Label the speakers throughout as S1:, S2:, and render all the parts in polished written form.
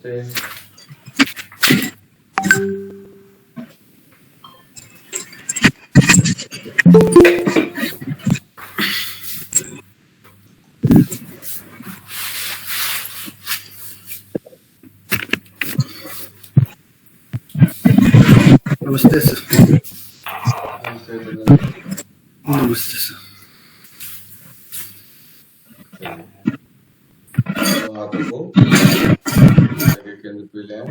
S1: नमस्ते।
S2: नमस्ते सर।
S1: नमस्ते दादा।
S2: नमस्ते सर।
S1: चलिए, दोनों हाथों को हृदय के केंद्र पे ले आए।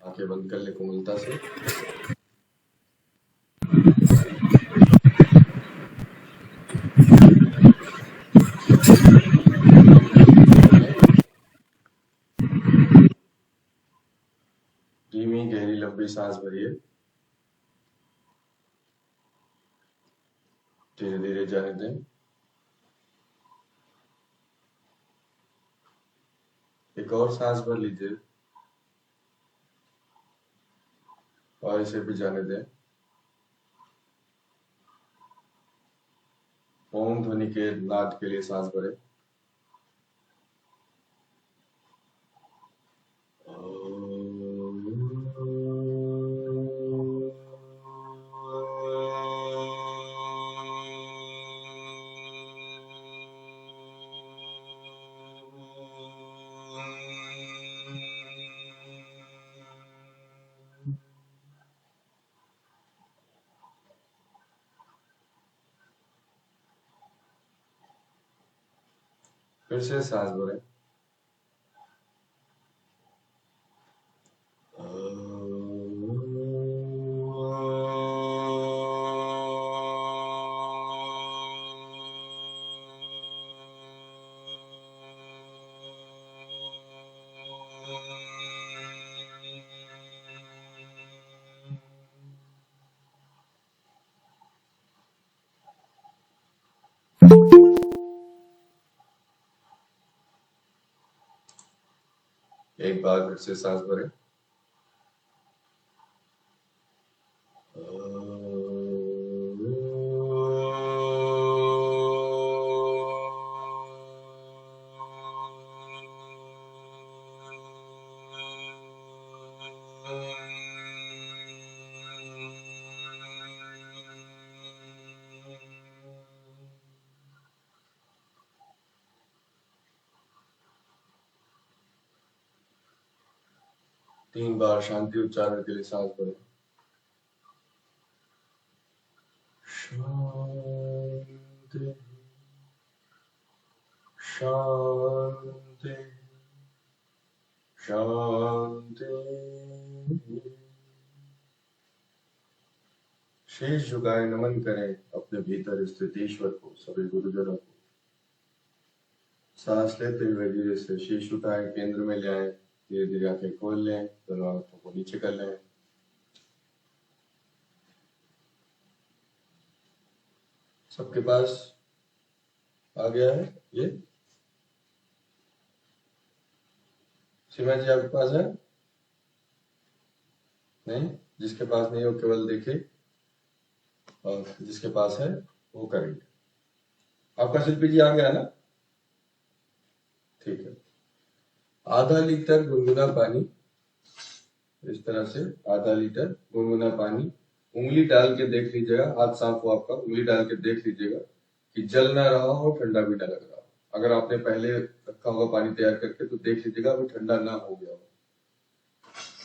S1: आंखें बंद कर ले कोमलता से। खोल लें। धीमी गहरी लंबी सांस भरिए। धीरे धीरे जाने दें। एक और सांस भर लीजिए और इसे भी जाने दें। ओम ध्वनि के नाद के लिए सांस भरें। फिर से सांस भरें। एक बार फिर से सांस भरें। तीन बार शांति उच्चारण के लिए सांस भरें। शांति शांति शांति। शीश झुकाए नमन करें अपने भीतर स्थित ईश्वर को, सभी गुरुजनों को। सांस लेते हुए धीरे से शीश उठाएं, केंद्र में ले आए। धीरे धीरे आंखें खोल लें, दोनों आंखों को नीचे कर लें। सबके पास आ गया है ये? सीमा जी आपके पास है? नहीं? जिसके पास नहीं हो केवल देखे, और जिसके पास है वो करेंगे। आपका शिल्पी जी आ गया ना? ठीक है। आधा लीटर गुनगुना पानी, इस तरह से आधा लीटर गुनगुना पानी उंगली डाल के देख लीजिएगा। हाथ साफ हो आपका, उंगली डाल के देख लीजिएगा कि जल ना रहा हो, ठंडा भी ना लग रहा हो। अगर आपने पहले रखा होगा पानी तैयार करके तो देख लीजिएगा अभी ठंडा ना हो गया हो।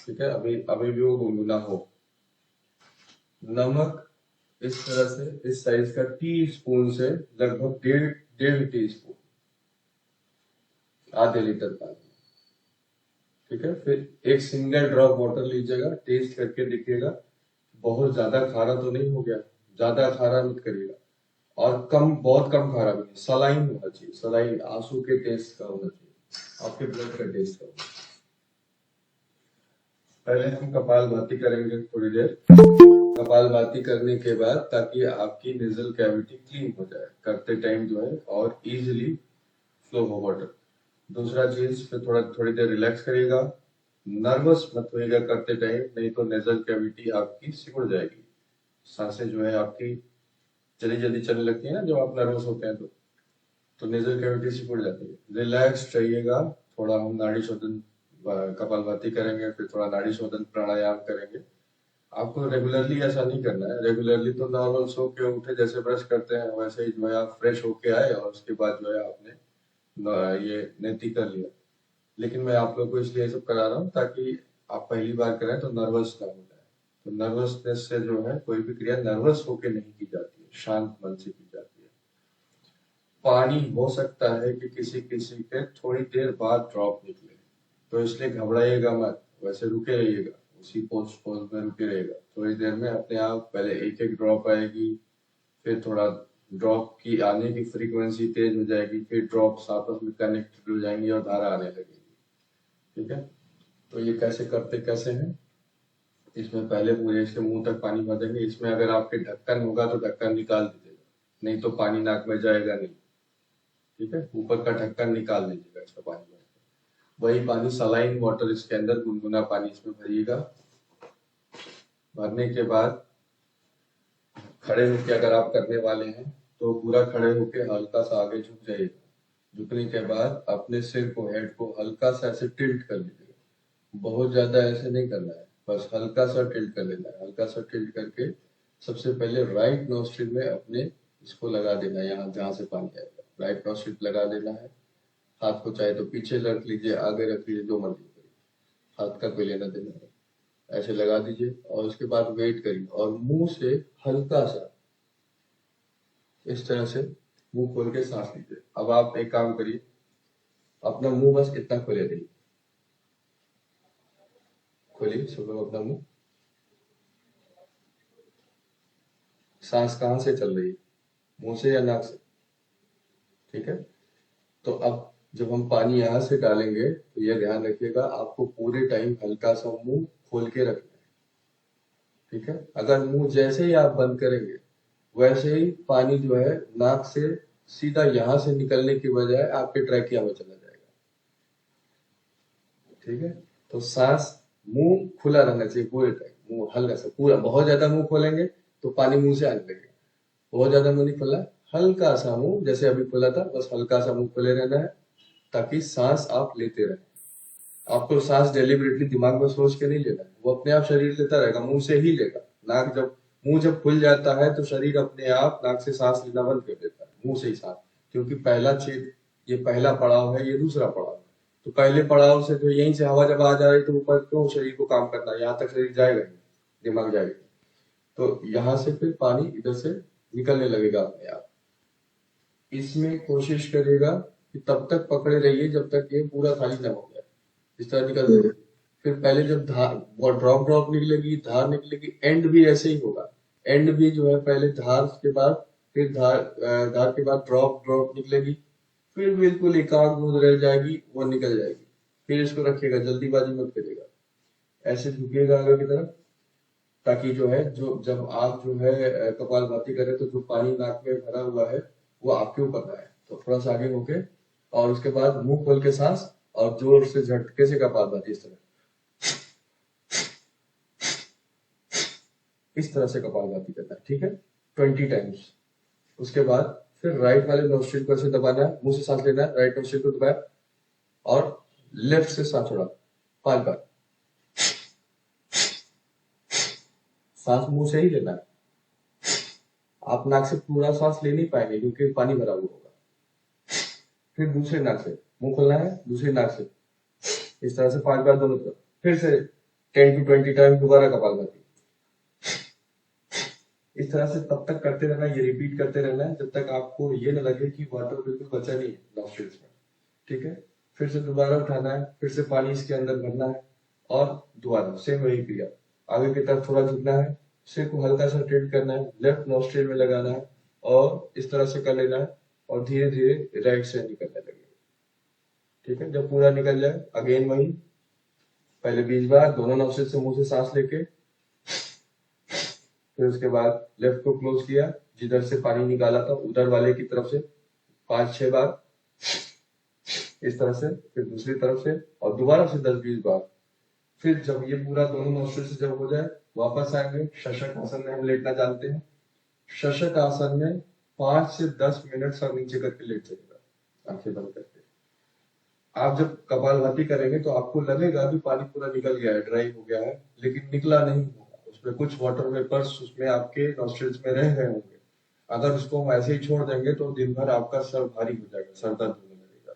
S1: ठीक है, अभी अभी भी वो गुनगुना हो। नमक इस तरह से, इस साइज का टी स्पून से लगभग डेढ़ टी स्पून, आधे लीटर पानी। ठीक है, फिर एक सिंगल ड्रॉप वाटर लीजिएगा, टेस्ट करके देखिएगा बहुत ज्यादा खारा तो नहीं हो गया। ज्यादा खारा मत करिएगा और कम, बहुत कम खारा भी नहीं। सलाइन होना चाहिए, सलाइन आंसू के टेस्ट का होना चाहिए, आपके ब्लड का टेस्ट का होना चाहिए। पहले हम कपालभाति करेंगे थोड़ी देर। कपालभाति करने के बाद ताकि आपकी नेजल कैविटी क्लीन हो जाए करते टाइम जो है, और इजीली फ्लो हो वाटर। दूसरा चीज, फिर थोड़ी देर रिलैक्स करिएगा। नर्वस मत होइएगा करते टाइम, नहीं तो नेजल कैविटी आपकी सिकुड़ जाएगी। सांसें जो है आपकी जल्दी जल्दी चलने लगती है ना जब आप नर्वस होते हैं तो नेजल कैविटी सिकुड़ जाती है। रिलैक्स रहिएगा। थोड़ा हम नाड़ी शोधन कपालभाति करेंगे, फिर थोड़ा नाड़ी शोधन प्राणायाम करेंगे। आपको रेगुलरली ऐसा नहीं करना है। रेगुलरली तो नॉर्मल सो के उठे जैसे ब्रश करते हैं वैसे ही जो है आप फ्रेश होके आए और उसके बाद जो है आपने ये नेति कर लिया। लेकिन मैं आप लोग को इसलिए सब करा रहा हूँ ताकि आप पहली बार करें तो नर्वस ना हो जाए। तो नर्वसनेस से जो है कोई भी क्रिया नर्वस होके नहीं की जाती है, शांत मन से की जाती है। पानी हो सकता है कि किसी किसी के थोड़ी देर बाद ड्रॉप निकले, तो इसलिए घबराइएगा मत, वैसे रुके रहिएगा, उसी पोज में रुके रहिएगा। थोड़ी देर में अपने आप पहले एक एक ड्रॉप आएगी, फिर थोड़ा ड्रॉप की आने की फ्रीक्वेंसी तेज हो जाएगी, फिर ड्रॉप्स आपस में कनेक्टेड हो जाएंगी और धारा आने लगेगी। ठीक है, तो ये कैसे करते कैसे हैं, इसमें पहले पूरे इसके मुंह तक पानी भर देंगे। इसमें अगर आपके ढक्कन होगा तो ढक्कन निकाल दीजिएगा, नहीं तो पानी नाक में जाएगा नहीं। ठीक है, ऊपर का ढक्कन निकाल दीजिएगा इसका पानी भर के। वही पानी सलाइन वाटर इसके अंदर गुनगुना पानी इसमें भरिएगा। भरने के बाद खड़े होके अगर आप करने वाले हैं तो पूरा खड़े होके हल्का सा आगे झुक जाइएगा। झुकने के बाद अपने सिर को, हेड को हल्का सा ऐसे टिल्ट कर लीजिएगा। बहुत ज्यादा ऐसे नहीं करना है, बस हल्का सा टिल्ट कर लेना है। हल्का सा टिल्ट करके सबसे पहले राइट नोस्ट्रिल में अपने इसको लगा देना है, यहाँ जहां से पानी आएगा राइट नोस्ट्रिल लगा देना है। हाथ को चाहे तो पीछे रख लीजिए, आगे रख लीजिए, जो मर्जी करिए, हाथ का कोई लेना देना है। ऐसे लगा दीजिए और उसके बाद वेट करिए और मुंह से हल्का सा इस तरह से मुंह खोल के सांस लीजिए। अब आप एक काम करिए, अपना मुंह बस इतना खोले रहिए। खोलिए सब लोग अपना मुंह। सांस कहां से चल रही है, मुंह से या नाक से? ठीक है, तो अब जब हम पानी यहां से डालेंगे तो यह ध्यान रखिएगा आपको पूरे टाइम हल्का सा मुंह खोल के रखना है। ठीक है, अगर मुंह जैसे ही आप बंद करेंगे वैसे ही पानी जो है नाक से सीधा यहां से निकलने की बजाय आपके ट्रैकिया में चला जाएगा। ठीक है, तो सांस मुंह खुला रहना चाहिए पूरे टाइम। मुंह हल्का सा, पूरा बहुत ज्यादा मुंह खोलेंगे तो पानी मुंह से आने लगेगा। बहुत ज्यादा मुंह नहीं खोलना, हल्का सा मुंह जैसे अभी खोला था, बस हल्का सा मुंह खोले रहना है ताकि सांस आप लेते रहे। आपको सांस डेलिबरेटली दिमाग में सोच के नहीं लेना है, वो अपने आप शरीर लेता रहेगा, मुंह से ही लेगा। नाक जब मुंह जब खुल जाता है तो शरीर अपने आप नाक से सांस लेना बंद कर देता है, मुंह से ही सांस। क्योंकि पहला छेद, ये पहला पड़ाव है, ये दूसरा पड़ाव है। तो पहले पड़ाव से जो यहीं से हवा जब आ जा रही तो ऊपर क्यों शरीर को काम करना है, यहाँ तक शरीर जाएगा नहीं, दिमाग जाएगा। तो यहाँ से फिर पानी इधर से निकलने लगेगा अपने आप। इसमें कोशिश करेगा कि तब तक पकड़े रहिए जब तक ये पूरा खाली न हो जाए, इस तरह निकल रही। फिर पहले जब धार ड्रॉप ड्रॉप निकलेगी, धार निकलेगी, एंड भी ऐसे ही होगा। एंड भी जो है पहले धार के बाद फिर धार के बाद ड्रॉप ड्रॉप निकलेगी, फिर बिल्कुल एकांत बूंद रह जाएगी, वो निकल जाएगी। फिर इसको रखिएगा, जल्दीबाजी मत करिएगा, ऐसे झुकिएगा आगे की तरफ ताकि जो है जो जब आप जो है कपालभाति करें तो जो पानी नाक में भरा हुआ है वो आपके ऊपर ना आए। तो थोड़ा सा आगे होके और उसके बाद मुंह खोल के सांस और जोर से झटके से कपालभाति इस तरह से कपालभाति करना है। ठीक है, 20 टाइम्स। उसके बाद फिर राइट वाले नोस्ट्रिल को ऐसे दबाना है, मुंह से सांस लेना है, राइट नोस्ट्रिल को दबाया और लेफ्ट से सांस छोड़ा, 5 बार। सांस मुंह से ही लेना है, आप नाक से पूरा सांस ले नहीं पाएंगे क्योंकि पानी भरा हुआ होगा। फिर दूसरे नाक से मुंह खोलना है, दूसरी नाक से इस तरह से 5 बार दोनों तरफ। फिर से 10 to 20 टाइम दोबारा कपालभाति। इस तरह से तब तक करते रहना, ये रिपीट करते रहना है जब तक आपको ये न लगे कि वाटर बिल्कुल बचा नहीं नॉस्ट्रिल्स में। ठीक है, फिर से दोबारा उठाना है, फिर से पानी इसके अंदर भरना है और दोबारा सेम वही क्रिया। आगे की तरफ थोड़ा झुकना है, सिर को हल्का सा टिल्ट करना है, लेफ्ट नॉस्ट्रिल में लगाना है और इस तरह से कर लेना है और धीरे धीरे राइट से निकलने लगेगा। ठीक है, जब पूरा निकल जाए अगेन वही, पहले 20 बार दोनों नॉस्ट्रिल से मुंह से सांस लेके, फिर उसके बाद लेफ्ट को क्लोज किया, जिधर से पानी निकाला था उधर वाले की तरफ से 5-6 बार इस तरह से, फिर दूसरी तरफ से और दोबारा से 10-20 बार। फिर जब ये पूरा दोनों नॉस्ट्रिल से जब हो जाए वापस आएंगे, शशक आसन में हम लेटना जानते हैं। शशक आसन में 5 से 10 मिनट सर नीचे करके लेट जाएगा, आंखें बंद करके। आप जब कपालभाति करेंगे तो आपको लगेगा कि पानी पूरा निकल गया है, ड्राई हो गया है, लेकिन निकला नहीं होगा। उसमें कुछ वाटर वेपर्स उसमें आपके नॉस्ट्रिल्स में रह गए होंगे। अगर उसको हम ऐसे ही छोड़ देंगे तो दिन भर आपका सर भारी हो जाएगा, सर दर्द होने लगेगा।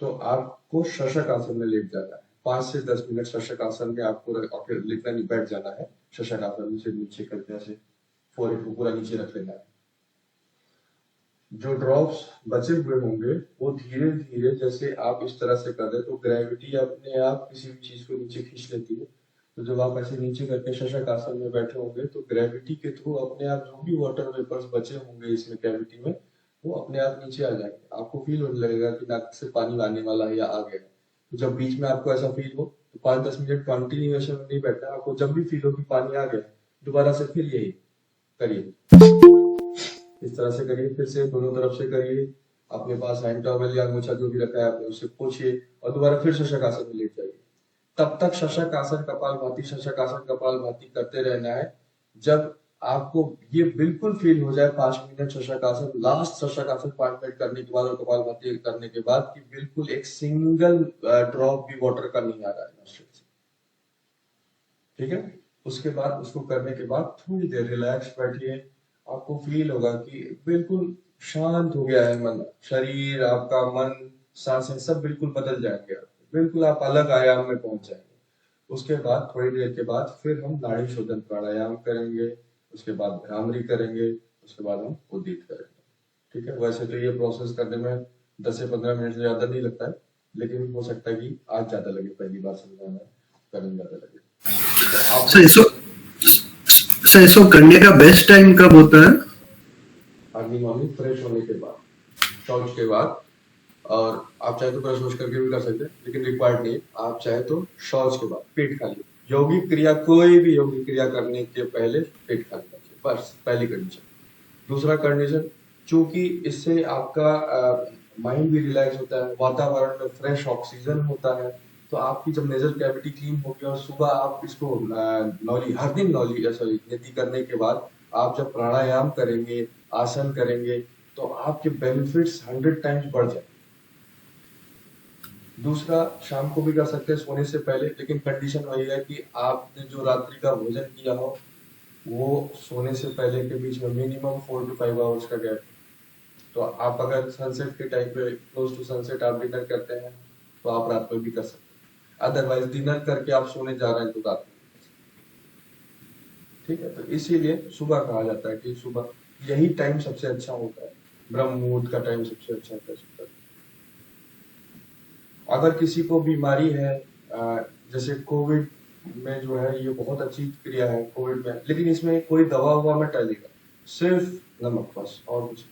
S1: तो आपको शशक आसन में लेट जाना है। 5 से 10 मिनट शशक आसन में आपको लिटना नहीं, बैठ जाना है। शशक आसन से नीचे करके ऐसे फोrehead को पूरा नीचे रख लेना है। जो ड्रॉप्स बचे हुए होंगे वो धीरे धीरे, जैसे आप इस तरह से कर दे तो ग्रेविटी अपने आप किसी भी चीज को नीचे खींच लेती है। तो जब आप ऐसे नीचे करके शशक आसन में बैठे होंगे तो ग्रेविटी के थ्रू अपने आप जो भी वाटर वेपर्स बचे होंगे इसमें कैविटी में, वो अपने आप नीचे आ जाएंगे। आपको फील होने लगेगा कि नाक से पानी आने वाला है या आ गया है। तो जब बीच में आपको ऐसा फील हो तो 5-10 मिनट कंटिन्यूएशन में नहीं बैठना। आपको जब भी फील हो कि पानी आ गया, दोबारा से फिर यही करिए, इस तरह से करिए। फिर से दोनों तरफ से करिए। अपने पास हैंड टॉवेल या अंगोछा जो भी रखा है आपने उससे पोंछिए और दोबारा फिर शशक आसन में लेट जाइए। तब तक शशक आसन कपालभाति, शशक आसन कपालभाति करते रहना है। जब आपको ये बिल्कुल फील हो जाए 5 मिनट शशक आसन, लास्ट शशक आसन 5 मिनट करने के बाद और कपालभाति करने के बाद कि बिल्कुल एक सिंगल ड्रॉप भी वाटर का नहीं आ रहा है नॉस्ट्रिल से, ठीक है। उसके बाद उसको करने के बाद थोड़ी देर रिलैक्स बैठिए। आपको फील होगा कि बिल्कुल शांत हो गया है मन, शरीर आपका, मन, सांसें सब बिल्कुल बदल जाएंगे। बिल्कुल आप अलग आयाम में पहुंच जाएंगे। उसके बाद थोड़ी देर के बाद फिर हम नाड़ी शोधन प्राणायाम करेंगे। उसके बाद भ्रामरी करेंगे। उसके बाद हम उद्दीत करेंगे, ठीक है। वैसे तो ये प्रोसेस करने में 10 से 15 मिनट से ज्यादा नहीं लगता है, लेकिन हो सकता है कि आज ज्यादा लगे, पहली बार समझाना है, करने ज्यादा लगे। तो आप
S2: सर इसको सर इसको करने का बेस्ट टाइम कब होता है?
S1: अर्ली मॉर्निंग फ्रेश होने के बाद, शौच के बाद। और आप चाहे तो ब्रश वश करके भी कर सकते हैं, लेकिन रिक्वायर्ड नहीं। आप चाहे तो शौच के बाद पेट खाली। यौगिक क्रिया, कोई भी यौगिक क्रिया करने के पहले पेट खाली रखिए, बस पहली कंडीशन। दूसरा कंडीशन, चूंकि इससे आपका माइंड भी रिलैक्स होता है, वातावरण में फ्रेश ऑक्सीजन होता है, तो आपकी जब नेजल कैविटी क्लीन होगी और सुबह आप इसको नौली, हर दिन नौली सॉरी नेति करने के बाद आप जब प्राणायाम करेंगे, आसन करेंगे, तो आपके बेनिफिट्स 100 टाइम्स बढ़ जाएंगे। दूसरा, शाम को भी कर सकते हैं सोने से पहले, लेकिन कंडीशन वही है कि आपने जो रात्रि का भोजन किया हो वो सोने से पहले के बीच में मिनिमम 4 to 5 आवर्स का गैप। तो आप अगर सनसेट के टाइम पे, क्लोज टू सनसेट आप डिनर करते हैं तो आप रात में भी कर सकते हैं। अदरवाइज डिनर करके आप सोने जा रहे हैं तो रात में भी कर सकते हैं, ठीक है। तो इसीलिए सुबह कहा जाता है कि सुबह यही टाइम सबसे अच्छा होता है, ब्रह्म मुहूर्त का टाइम सबसे अच्छा होता है। अगर किसी को बीमारी है, जैसे कोविड में जो है, ये बहुत अच्छी क्रिया है कोविड में, लेकिन इसमें कोई दवा हुआ मत डालिएगा, सिर्फ नमक बस, और कुछ।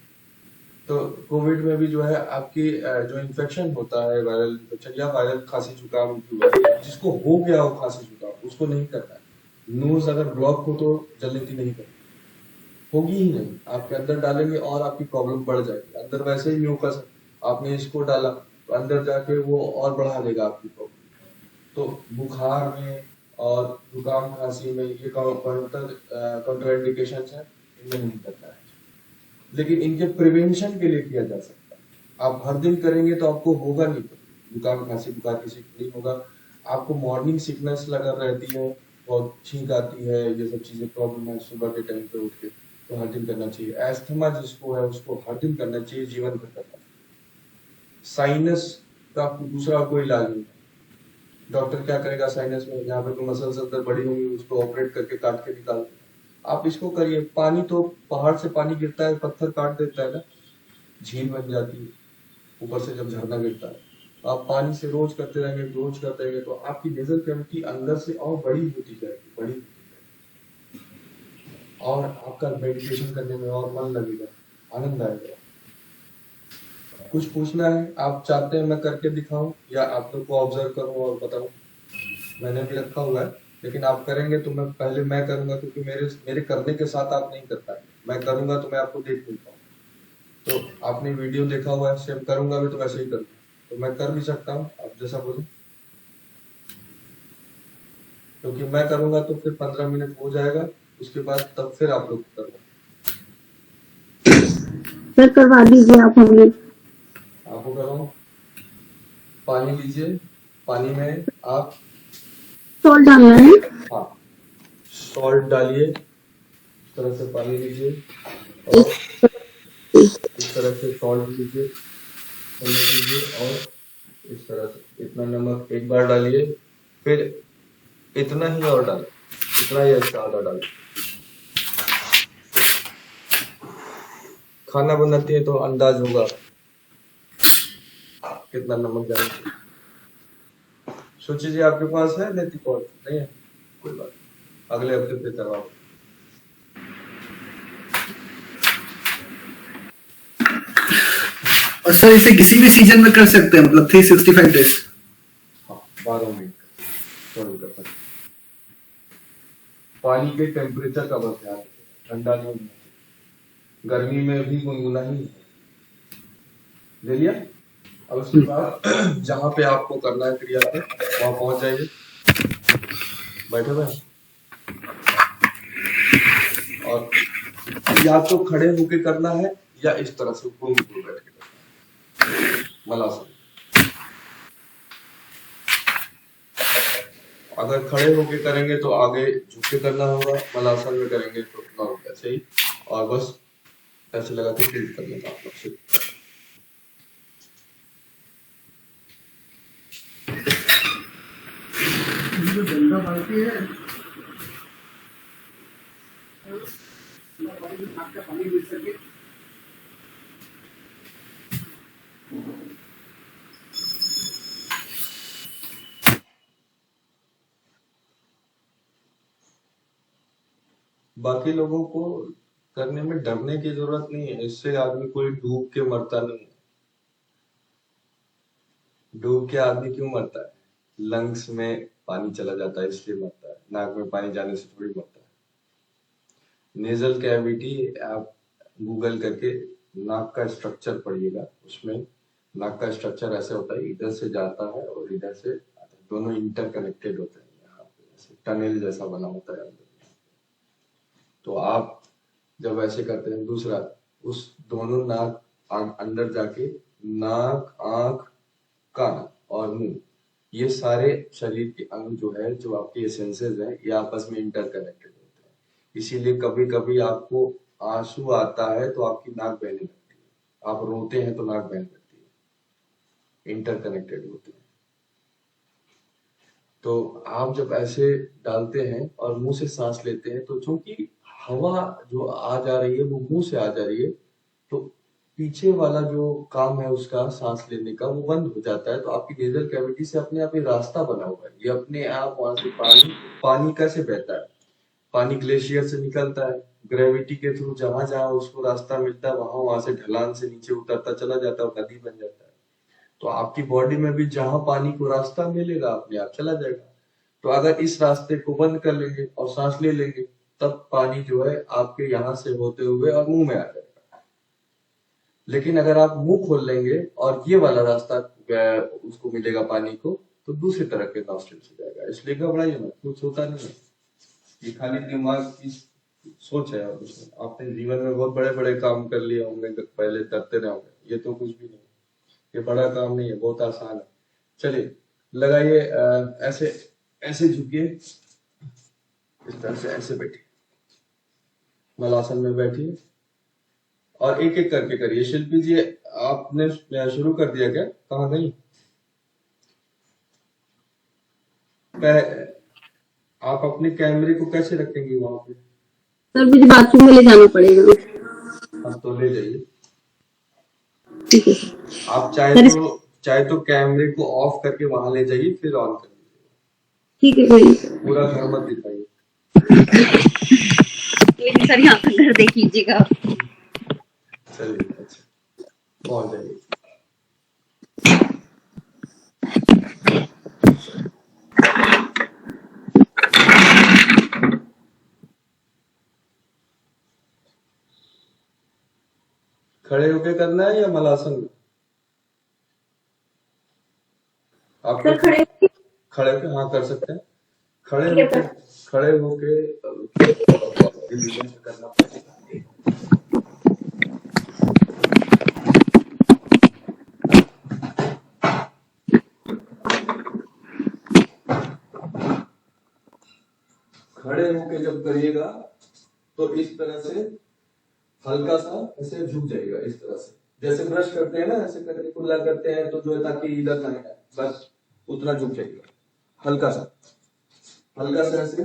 S1: तो कोविड में भी जो है आपकी जो इन्फेक्शन होता है, वायरल इन्फेक्शन या वायरल खांसी जुकाम, जिसको हो गया हो खांसी जुकाम, उसको नहीं करना है। नोज अगर ब्लॉक हो तो जलनेती नहीं करनी, होगी ही नहीं। आपके अंदर डालेंगे और आपकी प्रॉब्लम बढ़ जाएगी। अंदर वैसे ही म्यूकस है, आपने इसको डाला तो अंदर जाके वो और बढ़ा देगा आपकी प्रॉब्लम। तो बुखार में और जुकाम खांसी में ये काउंटर इंडिकेशन है, इनमें नहीं करना है। लेकिन इनके प्रिवेंशन के लिए किया जा सकता है। आप हर दिन करेंगे तो आपको होगा नहीं, तो जुकाम खांसी बुखार किसी को नहीं होगा। आपको मॉर्निंग सिकनेस लगा रहती है, बहुत छींक आती है, ये सब चीजें प्रॉब्लम है सुबह के टाइम पे उठ के, तो हर दिन करना चाहिए। एस्थमा जिसको है उसको हर दिन करना चाहिए, जीवन भर करना चाहिए। साइनस का दूसरा कोई इलाज नहीं है। डॉक्टर क्या करेगा साइनस में, जहाँ पे कोई मसल्स अंदर बड़ी होंगी उसको ऑपरेट करके काट के निकाल देगा। आप इसको करिए। पानी तो पहाड़ से पानी गिरता है, पत्थर काट देता है ना, झील बन जाती है ऊपर से जब झरना गिरता है। आप पानी से रोज करते रहेंगे, रोज करते रहेंगे, तो आपकी नेजल कैविटी अंदर से और बड़ी होती जाएगी, बड़ी होती जाएगी, और आपका मेडिटेशन करने में और मन लगेगा, आनंद आएगा। कुछ पूछना है, आप चाहते हैं मैं करके दिखाऊं या आप लोग को ऑब्जर्व करूं और बताऊं? मैंने भी रखा हुआ है, लेकिन आप करेंगे तो मैं पहले मैं करूंगा, क्योंकि मेरे करने के साथ आप नहीं कर पाएंगे। मैं करूंगा तो मैं आपको देख नहीं पाऊंगा। तो आपने वीडियो देखा हुआ है, सेम करूंगा भी तो वैसे ही करूंगा, तो मैं कर भी सकता हूँ, आप जैसा बोले। क्योंकि मैं करूंगा तो फिर 15 मिनट हो जाएगा, उसके बाद तब फिर आप लोग करो।
S3: सर करवा दीजिए आप, हम लोग
S1: आपको कराऊं? पानी लीजिए, पानी में आप
S3: सॉल्ट डालना है।
S1: हाँ सॉल्ट डालिए, इस तरह से पानी लीजिए और इस तरह से सॉल्ट लीजिए, नमक लीजिए और इस तरह से इतना नमक एक बार डालिए, फिर इतना ही और डालें, इतना ही ज्यादा डालें। खाना बनाती है तो अंदाज होगा कितना नमक डालें। सोचिए जी आपके पास है नैतिक और नहीं है, कोई बात नहीं, अगले हफ्ते पे करवाओ।
S2: और सर इसे किसी भी सीजन में कर सकते हैं, मतलब 365 डेज?
S1: हाँ 12 महीने सॉरी कर सकते। पानी के टेम्परेचर का बस ध्यान रखिए, ठंडा नहीं होना चाहिए, गर्मी में भी गुनगुना ही है। ले लिया। अब उसके बाद जहां पे आपको करना है क्रिया पे वहां पहुंच जाइए, बैठे हुए हैं। और या तो खड़े होके करना है या इस तरह से घूम के बैठ के करना है, मलासन। अगर खड़े होके करेंगे तो आगे झुक के करना होगा, मलासन में करेंगे तो नॉर्मल ऐसे ही, और बस ऐसे लगा के ट्रीट करने का आप लोग से।
S2: जो गंगा बाल्टी है आपका पानी मिल सके।
S1: बाकी लोगों को करने में डरने की जरूरत नहीं है, इससे आदमी कोई डूब के मरता नहीं है। डूब के आदमी क्यों मरता है? लंग्स में पानी चला जाता है इसलिए मरता है, नाक में पानी जाने से थोड़ी मरता है। नेजल कैविटी आप गूगल करके नाक का स्ट्रक्चर पढ़िएगा, उसमें नाक का स्ट्रक्चर ऐसे होता है, इधर से जाता है और इधर से आता है, दोनों इंटरकनेक्टेड होते हैं, यहाँ पे ऐसे टनल जैसा बना होता है अंदर। तो आप जब ऐसे करते हैं, दूसरा उस दोनों नाक अंदर जाके नाक, आंख, कान और मुंह, ये सारे शरीर के अंग जो है, जो आपके सेंसेस हैं, ये आपस में इंटरकनेक्टेड होते हैं। इसीलिए कभी कभी आपको आंसू आता है तो आपकी नाक बहने लगती है, आप रोते हैं तो नाक बहने लगती है, इंटरकनेक्टेड होते हैं। तो आप जब ऐसे डालते हैं और मुंह से सांस लेते हैं, तो चूंकि हवा जो आ जा रही है वो मुंह से आ जा रही है, तो पीछे वाला जो काम है उसका सांस लेने का वो बंद हो जाता है। तो आपकी नेजल कैविटी से अपने आप ही रास्ता बना हुआ है, ये अपने आप वहां से पानी कैसे बहता है? पानी ग्लेशियर से निकलता है, ग्रेविटी के थ्रू जहां जहां उसको रास्ता मिलता है वहां से ढलान से नीचे उतरता चला जाता है और नदी बन जाता है। तो आपकी बॉडी में भी जहां पानी को रास्ता मिलेगा अपने आप चला जाएगा। तो अगर इस रास्ते को बंद कर लेंगे और सांस ले लेंगे, तब पानी जो है आपके यहाँ से होते हुए और मुंह में आ जाएगा। लेकिन अगर आप मुंह खोल लेंगे और ये वाला रास्ता उसको मिलेगा पानी को, तो दूसरी तरह के नॉस्ट्रिल से जाएगा। इसलिए घबराइए मत, कुछ होता नहीं है, ये खाली दिमाग की सोच है। और आपने जीवन में बहुत बड़े बड़े काम कर लिए होंगे, पहले डरते रहे होंगे, ये तो कुछ भी नहीं, ये बड़ा काम नहीं है, बहुत आसान है। चलिए लगाइए, ऐसे ऐसे झुकिए, इस तरह से ऐसे बैठिए, मलासन में बैठिए और एक एक करके करिए। शिल्पी जी आपने शुरू कर दिया क्या? कहाँ गई? आप अपने कैमरे को कैसे रखेंगे वहां पे?
S3: सर मुझे बाथरूम में ले जाना पड़ेगा।
S1: हाँ तो ले जाइए।
S3: ठीक है सर।
S1: आप चाहे तो कैमरे को ऑफ करके वहां ले जाइए, फिर ऑन कर लीजिए।
S3: ठीक है कोई नहीं।
S1: पूरा घर मत दिखाइए।
S3: सर यहाँ का घर देख लीजिएगा।
S1: चलिए अच्छा, पहुंच जाइए। खड़े होके करना है या मलासन में? आप
S3: सर खड़े
S1: होके हाँ कर सकते हैं। खड़े होके करना पड़ेगा। के जब करिएगा तो इस तरह से हल्का सा ऐसे झुक जाएगा, इस तरह से जैसे ब्रश करते हैं ना, ऐसे करके कुल्ला करते हैं तो जो है ताकि इधर ना आए, बस उतना झुक जाएगा, हल्का सा ऐसे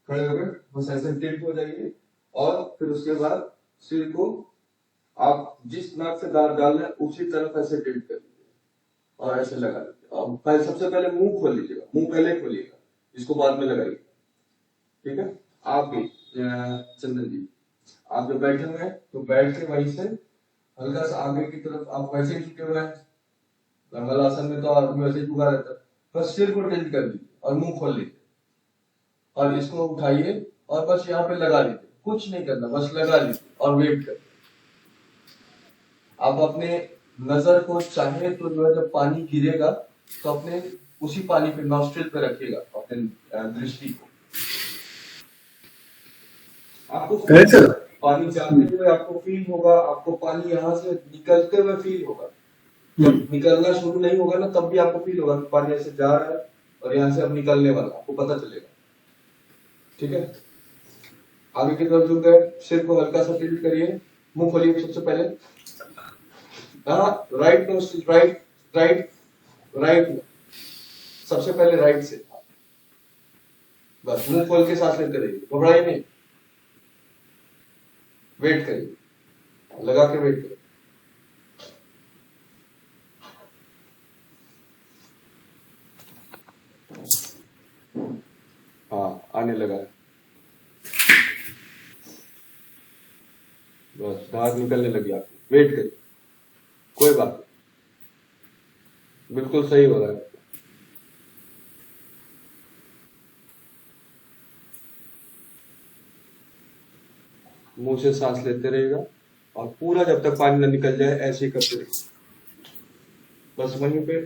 S1: खड़े होकर बस ऐसे टिल्ट हो जाइए। और फिर उसके बाद सिर को आप जिस नाक से डाल रहे हैं उसी तरफ ऐसे टिल्ट कर लीजिए और ऐसे लगा लीजिए। अब पहले सबसे पहले मुंह खोल लीजिएगा, मुंह पहले खोलिएगा, इसको बाद में लगाइए, ठीक है। आप भी चंदन जी, आप जब बैठे हुए हैं तो बैठ के वहीं से हल्का सा आगे की तरफ, आप वैसे ही झुके हुए हैं, लंगल आसन में तो आदमी वैसे ही झुका रहता है, बस सिर को टिल्ट कर दीजिए और मुंह खोल लीजिए और इसको उठाइए और बस यहाँ पे लगा लीजिए, कुछ नहीं करना, बस लगा लीजिए और वेट करिए। आप अपने नजर को चाहे तो जो है जब पानी गिरेगा तो अपने उसी पानी पे नॉस्ट्रिल पे रखिएगा अपने दृष्टि को। आपको पानी जाते हुए आपको फील होगा, आपको पानी यहाँ से निकलते हुए फील होगा। जब निकलना शुरू नहीं होगा ना तब भी आपको फील होगा कि पानी ऐसे जा रहा है और यहाँ से अब निकलने वाला, आपको पता चलेगा, ठीक है। आगे की तरफ झुक गए, सिर को हल्का सा टिल्ट करिए, मुंह खोलिए सबसे पहले, राइट नोस्ट्रिल, राइट सबसे पहले राइट से, बस मुंह खोल के सांस लेते रहिए, घबराइए नहीं, वेट करिए, लगा के वेट करिए। हाँ आने लगा है, बस दांत निकलने लगी आपकी, वेट करिए, कोई बात नहीं, बिल्कुल सही हो रहा है। मुंह से सांस लेते रहेगा और पूरा जब तक पानी न निकल जाए ऐसे ही करते रहिए, बस वहीं पे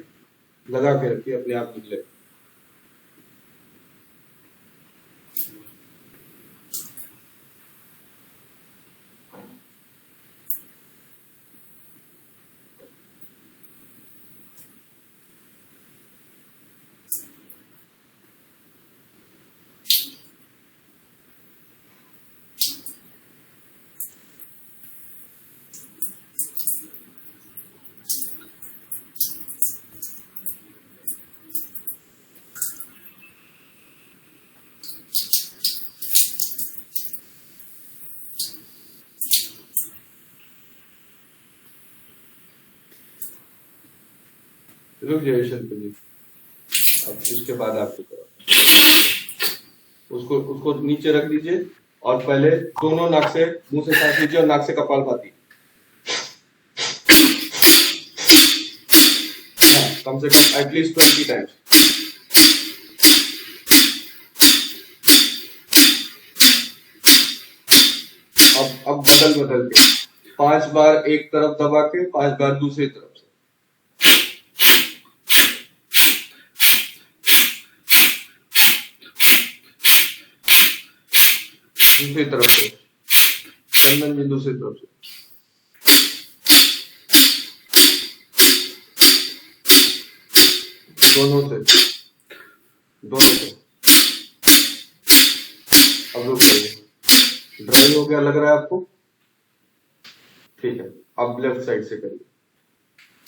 S1: लगा के रखिए, अपने आप निकले। रुक जाइए शंकर जी, अब इसके बाद आपको उसको उसको नीचे रख दीजिए और पहले दोनों नाक से मुंह से सांस लीजिए और नाक से कपालभाति, कम से कम एटलीस्ट 20 टाइम्स। अब बदल के 5 बार एक तरफ दबा के 5 बार दूसरी तरफ से, दूसरी तरफ से, चंदन जी दूसरी तरफ से, दोनों से। अब रुक जाइए, ड्राई हो गया लग रहा है आपको, ठीक है। अब लेफ्ट साइड से करिए।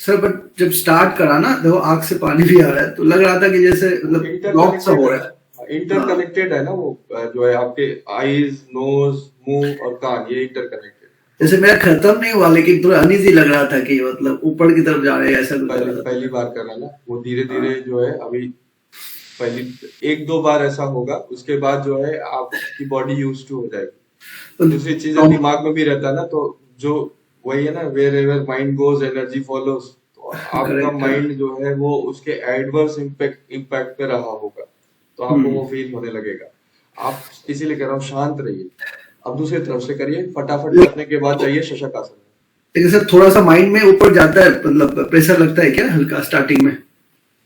S2: सर बट जब स्टार्ट करा ना तो आंख से पानी भी आ रहा है, तो लग रहा था कि जैसे मतलब ब्लॉक सा हो रहा है।
S1: इंटरकनेक्टेड है ना वो, जो है आपके आईज, नोज, मुंह और कान, ये इंटरकनेक्टेड।
S2: जैसे मेरा खत्म नहीं हुआ लेकिन थोड़ा अनईजी लग रहा था कि मतलब ऊपर की तरफ जा रहे हैं, ऐसा
S1: पहली बार कर रहा ना वो, धीरे धीरे जो है अभी पहली 1-2 बार ऐसा होगा, उसके बाद जो है आपकी बॉडी यूज टू हो जाएगी। दूसरी चीजें दिमाग में भी रहता है ना, तो जो वही है ना, wherever mind goes energy follows, तो आपका माइंड जो है वो उसके एडवर्स इम्पैक्ट पे रहा होगा, तो आपको वो फील होने लगेगा। आप इसीलिए कह रहा हूँ शांत रहिए। अब दूसरी तरफ से करिए, फटाफट करने के बाद जाइए शशक आसन।
S2: लेकिन सर थोड़ा सा माइंड में ऊपर जाता है, मतलब प्रेशर लगता है क्या हल्का स्टार्टिंग में?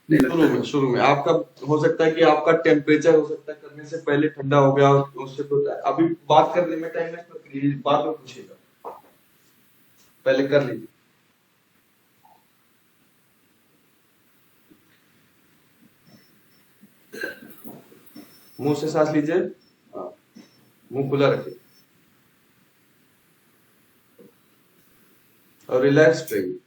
S2: नहीं लगता।
S1: शुरू में आपका हो सकता है कि आपका टेम्परेचर हो सकता है करने से पहले ठंडा हो गया और उससे कुछ, अभी बात करने में टाइम वेस्ट मत करिए, बाद में पूछिएगा, पहले कर लीजिए। मुंह से सांस लीजिए, मुंह खुला रखिए और रिलैक्स रहिए।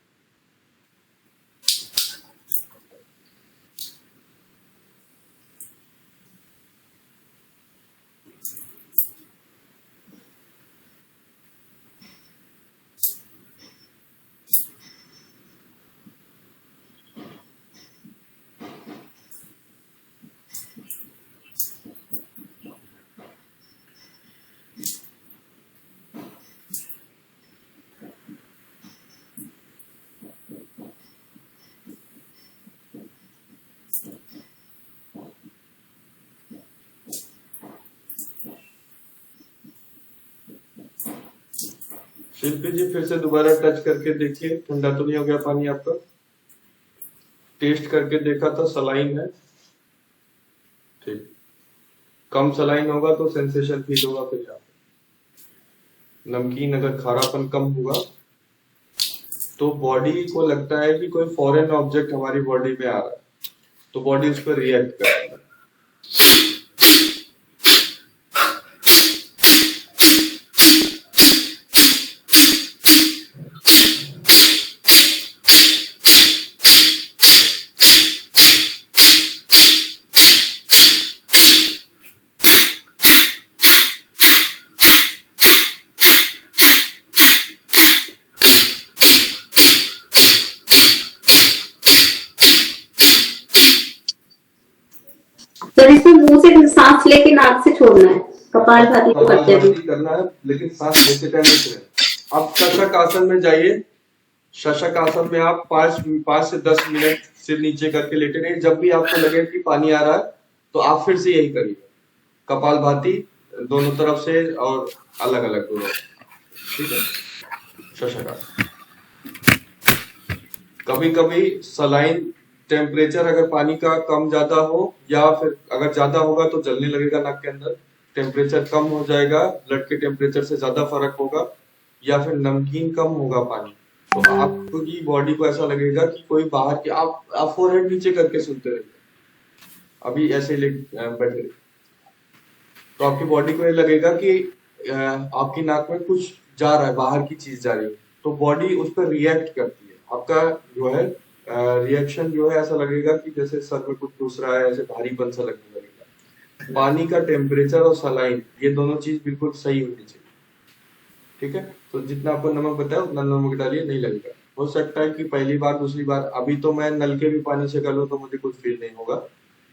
S1: शिल्पी जी फिर से दोबारा टच करके देखिए, ठंडा तो नहीं हो गया पानी आपका? टेस्ट करके देखा था, सलाइन है? ठीक, कम सलाइन होगा तो सेंसेशन फील होगा। फिर यहाँ नमकीन अगर खारापन कम हुआ तो बॉडी को लगता है कि कोई फॉरेन ऑब्जेक्ट हमारी बॉडी में आ रहा है, तो बॉडी उस पर रिएक्ट करती है।
S3: सर इसमें मुंह से सांस लेके नाक से छोड़ना है, कपालभाति को करते हैं।
S1: कपालभाति करना है, लेकिन सांस लेते टाइम नहीं छोड़ें। अब शशक आसन में जाइए। शशक आसन में आप 5 से 10 मिनट सिर नीचे करके लेटे रहिए। जब भी आपको लगे कि पानी आ रहा है तो आप फिर से यही करिए, कपालभाति दोनों तरफ से और अलग अलग दोनों। ठीक है, शशक आसन। कभी कभी सलाइन टेम्परेचर अगर पानी का कम ज्यादा हो या फिर अगर ज्यादा होगा तो जलने लगेगा नाक के अंदर, टेम्परेचर कम हो जाएगा, ब्लड के टेम्परेचर से ज्यादा फर्क होगा, या फिर नमकीन कम होगा पानी, तो आपकी बॉडी को ऐसा लगेगा कि कोई बाहर के आप फोरहेड नीचे करके सुनते रहिए, अभी ऐसे बैठे, तो आपकी बॉडी को ये लगेगा कि आपकी नाक में कुछ जा रहा है, बाहर की चीज जा रही है, तो बॉडी उस पर रिएक्ट करती है। आपका जो है रिएक्शन जो है ऐसा लगेगा कि जैसे सर में कुछ घुस रहा है, ऐसे भारीपन सा लगने लगेगा। पानी का टेम्परेचर और सलाइन ये दोनों चीज बिल्कुल सही होनी चाहिए। ठीक है, तो जितना आपको नमक बताया उतना नमक डालिए, नहीं लगेगा। हो सकता है कि पहली बार दूसरी बार, अभी तो मैं नल के भी पानी से कर लूं तो मुझे कुछ फील नहीं होगा,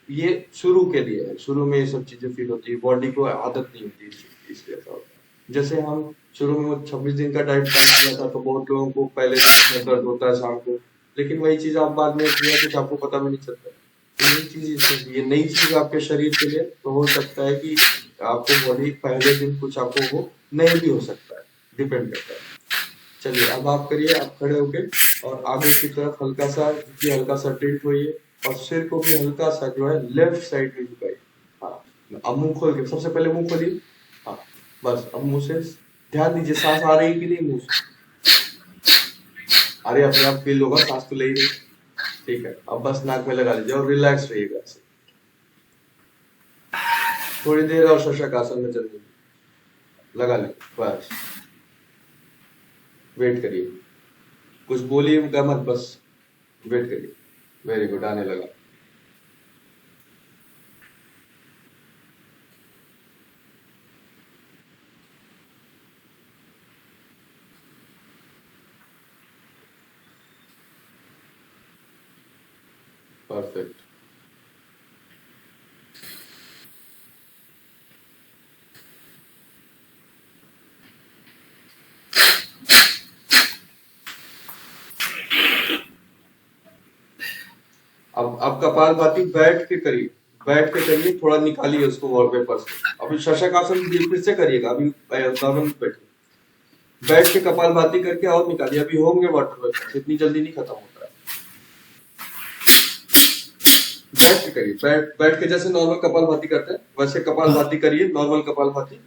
S1: ये शुरू के लिए है, शुरू में ये सब चीजें फील होती है, बॉडी को आदत नहीं होती इसलिए ऐसा होता है। जैसे हम शुरू में 26 दिन का डाइट प्लान किया था तो बहुत लोगों को पहले दिन दर्द होता है शाम को, लेकिन वही चीज आप बाद में किया कुछ आपको पता भी नहीं चलता। नई चीज, ये नई चीज आपके शरीर के लिए, तो हो सकता है कि आपको बॉडी पहले दिन कुछ आपको वो नहीं भी हो सकता है, डिपेंड करता है। चलिए अब आप करिए, आप खड़े होके और आगे की तरफ हल्का सा टिल्ट होइए और सिर को भी हल्का सा जो है लेफ्ट साइड में झुकाइए। हाँ, अब मुंह खोल के, सबसे पहले मुंह खोलिए। हाँ बस, अब मुंह से ध्यान दीजिए सांस आ रही कि नहीं मुंह से, अरे अपने आप फील होगा, सांस तो ले ही रही। ठीक है, अब बस नाक में लगा लीजिए और रिलैक्स रहिएगा। थोड़ी देर और शशक आसन में चल लगा लीजिए, बस वेट करिए, कुछ बोलिए मत, बस वेट करिए। वेरी गुड, आने लगा। परफेक्ट। अब कपालभाति बैठ के करिए, थोड़ा निकालिए उसको वॉलपेपर से। अभी शशक आसन फिर से करिएगा, अभी नॉर्मल बैठ के कपालभाति करके और निकालिए, अभी होंगे वाटर वेपर्स, इतनी जल्दी नहीं खत्म होता है। बैठ के करिए, बैठ के जैसे नॉर्मल कपालभाति करते हैं वैसे कपालभाति करिए, नॉर्मल कपालभाति,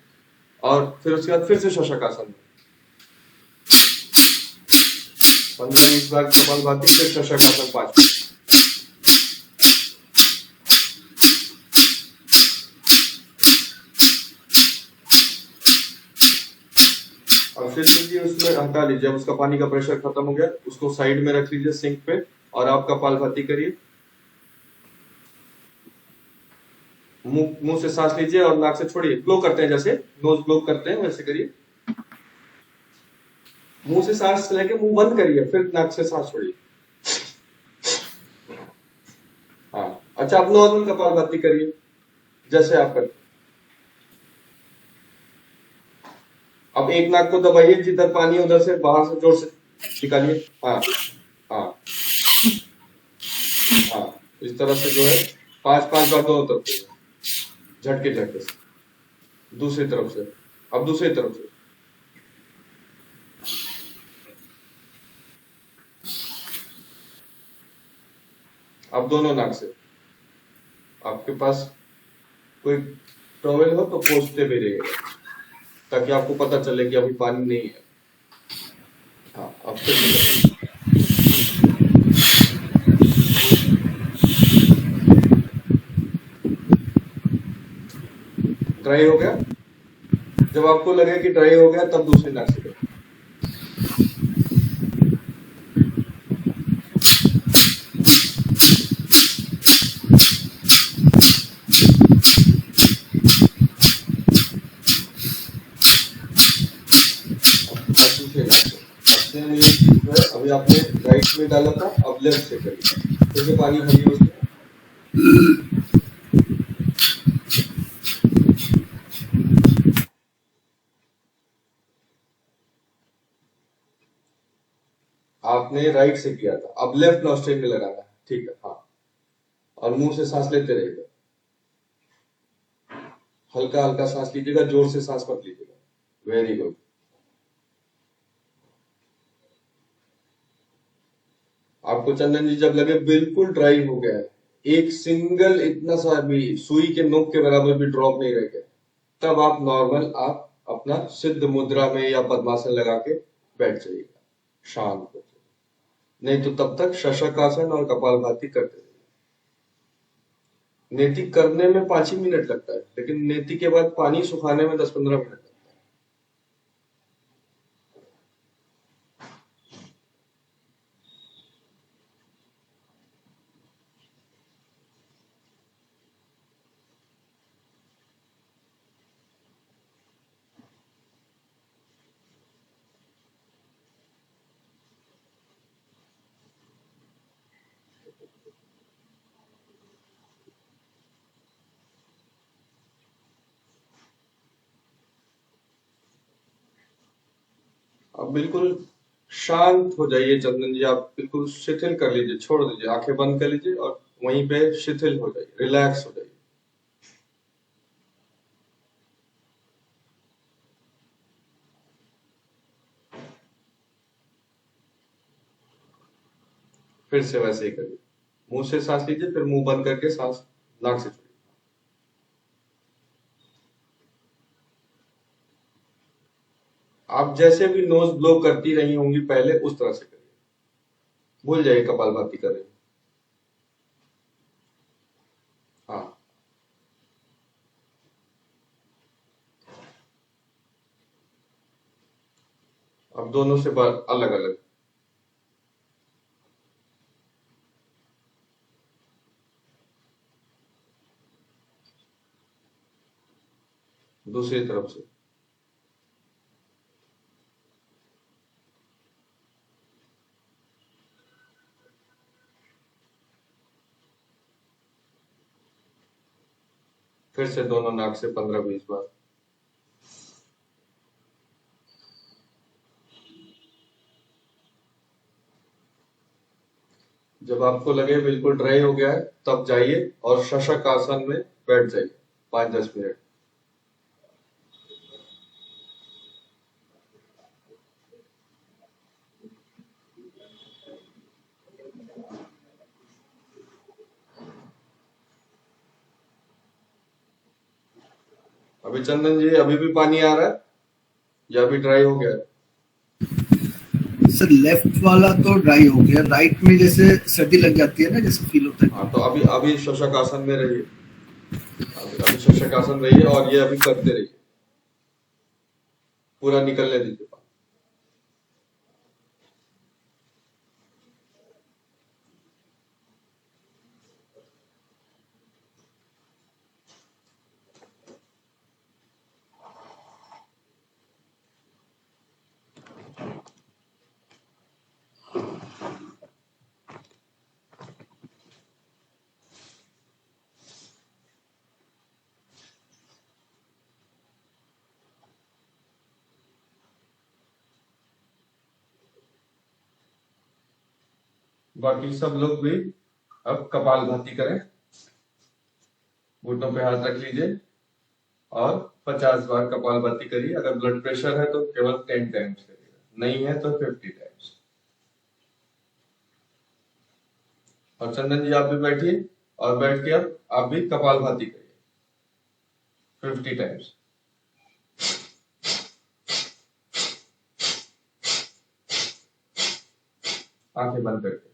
S1: और फिर उसके बाद फिर से शशक आसन 15-20 बार कपालभाति, फिर शशक आसन 5 मिनट। लीजिए, उसमें हटा लीजिए। अब उसका पानी का प्रेशर खत्म हो गया, उसको साइड में रख लीजिए सिंक पे, और आप कपालभाति करिए। मुंह से सांस लीजिए और नाक से छोड़िए। ब्लो करते हैं, जैसे नोज ब्लो करते हैं वैसे करिए। मुंह से सांस लेके मुंह बंद करिए, फिर नाक से सांस छोड़िए। हाँ, अच्छा, आप नॉर्मल कपालभाति करिए जैसे आप करते। अब एक नाक को दबाइए, जिधर पानी उधर से बाहर से जोर से निकालिए। हाँ हाँ हाँ, इस तरह से जो है 5-5 बार दोनों तरफ से, झटके झटके से। दूसरी तरफ से, अब दूसरी तरफ से। अब दोनों नाक से। आपके पास कोई टॉवेल हो तो पोंछते भी रहिएगा, ताकि आपको पता चले कि अभी पानी नहीं है। हाँ, अब फिर से ड्राई हो गया। जब आपको लगे कि ड्राई हो गया, तब दूसरी नाक से करें। अभी आपने राइट में डाला था, अब लेफ्ट से करिए। जैसे पानी भरिए उसमें। आपने राइट से किया था, अब लेफ्ट नॉस्ट्रिल में लगाना है। ठीक है, हाँ। और मुंह से सांस लेते रहिएगा, हल्का हल्का सांस लीजिएगा, जोर से सांस मत लीजिएगा। Very good. आपको चंदन जी जब लगे बिल्कुल ड्राई हो गया है, एक सिंगल इतना सा भी सुई के नोक के बराबर भी ड्रॉप नहीं रह गया, तब आप नॉर्मल आप अपना सिद्ध मुद्रा में या पद्मासन लगा के बैठ जाइएगा शांत होकर। नहीं तो तब तक शशकासन और कपालभाति करते रहिए। नेति करने में 5 ही मिनट लगता है, लेकिन नेति के बाद पानी सुखाने में 10-15 मिनट लगता है। अब बिल्कुल शांत हो जाइए चंदन जी, आप बिल्कुल शिथिल कर लीजिए, छोड़ दीजिए, आंखें बंद कर लीजिए और वहीं पे शिथिल हो जाइए, रिलैक्स हो जाइए। फिर से वैसे ही करिए, मुंह से सांस लीजिए, फिर मुंह बंद करके सांस नाक से छोड़िए। आप जैसे भी नोज ब्लो करती रही होंगी पहले, उस तरह से करिए। भूल जाइए कपालभाति कर रही। हाँ, अब दोनों से अलग अलग। दूसरी तरफ से। फिर से दोनों नाक से 15-20 बार। जब आपको लगे बिल्कुल ड्राई हो गया है, तब जाइए और शशक आसन में बैठ जाइए 5-10 मिनट। अभी चंदन जी अभी भी पानी आ रहा है या अभी ड्राई हो गया है?
S2: सर लेफ्ट वाला तो ड्राई हो गया, राइट में जैसे सर्दी लग जाती है ना, जैसे फील होता है।
S1: हाँ, तो अभी शशक आसन में रहिए, अभी शशक आसन रहिए और ये अभी करते रहिए, पूरा निकलने दीजिए। बाकी सब लोग भी अब कपालभाति करें। घुटनों पे हाथ रख लीजिए और 50 बार कपालभाति करिए। अगर ब्लड प्रेशर है तो केवल 10 टाइम्स करिएगा, नहीं है तो 50 टाइम्स। और चंदन जी आप भी बैठिए और बैठ के अब आप भी कपालभाति करिए 50 टाइम्स। आंखें बंद करके।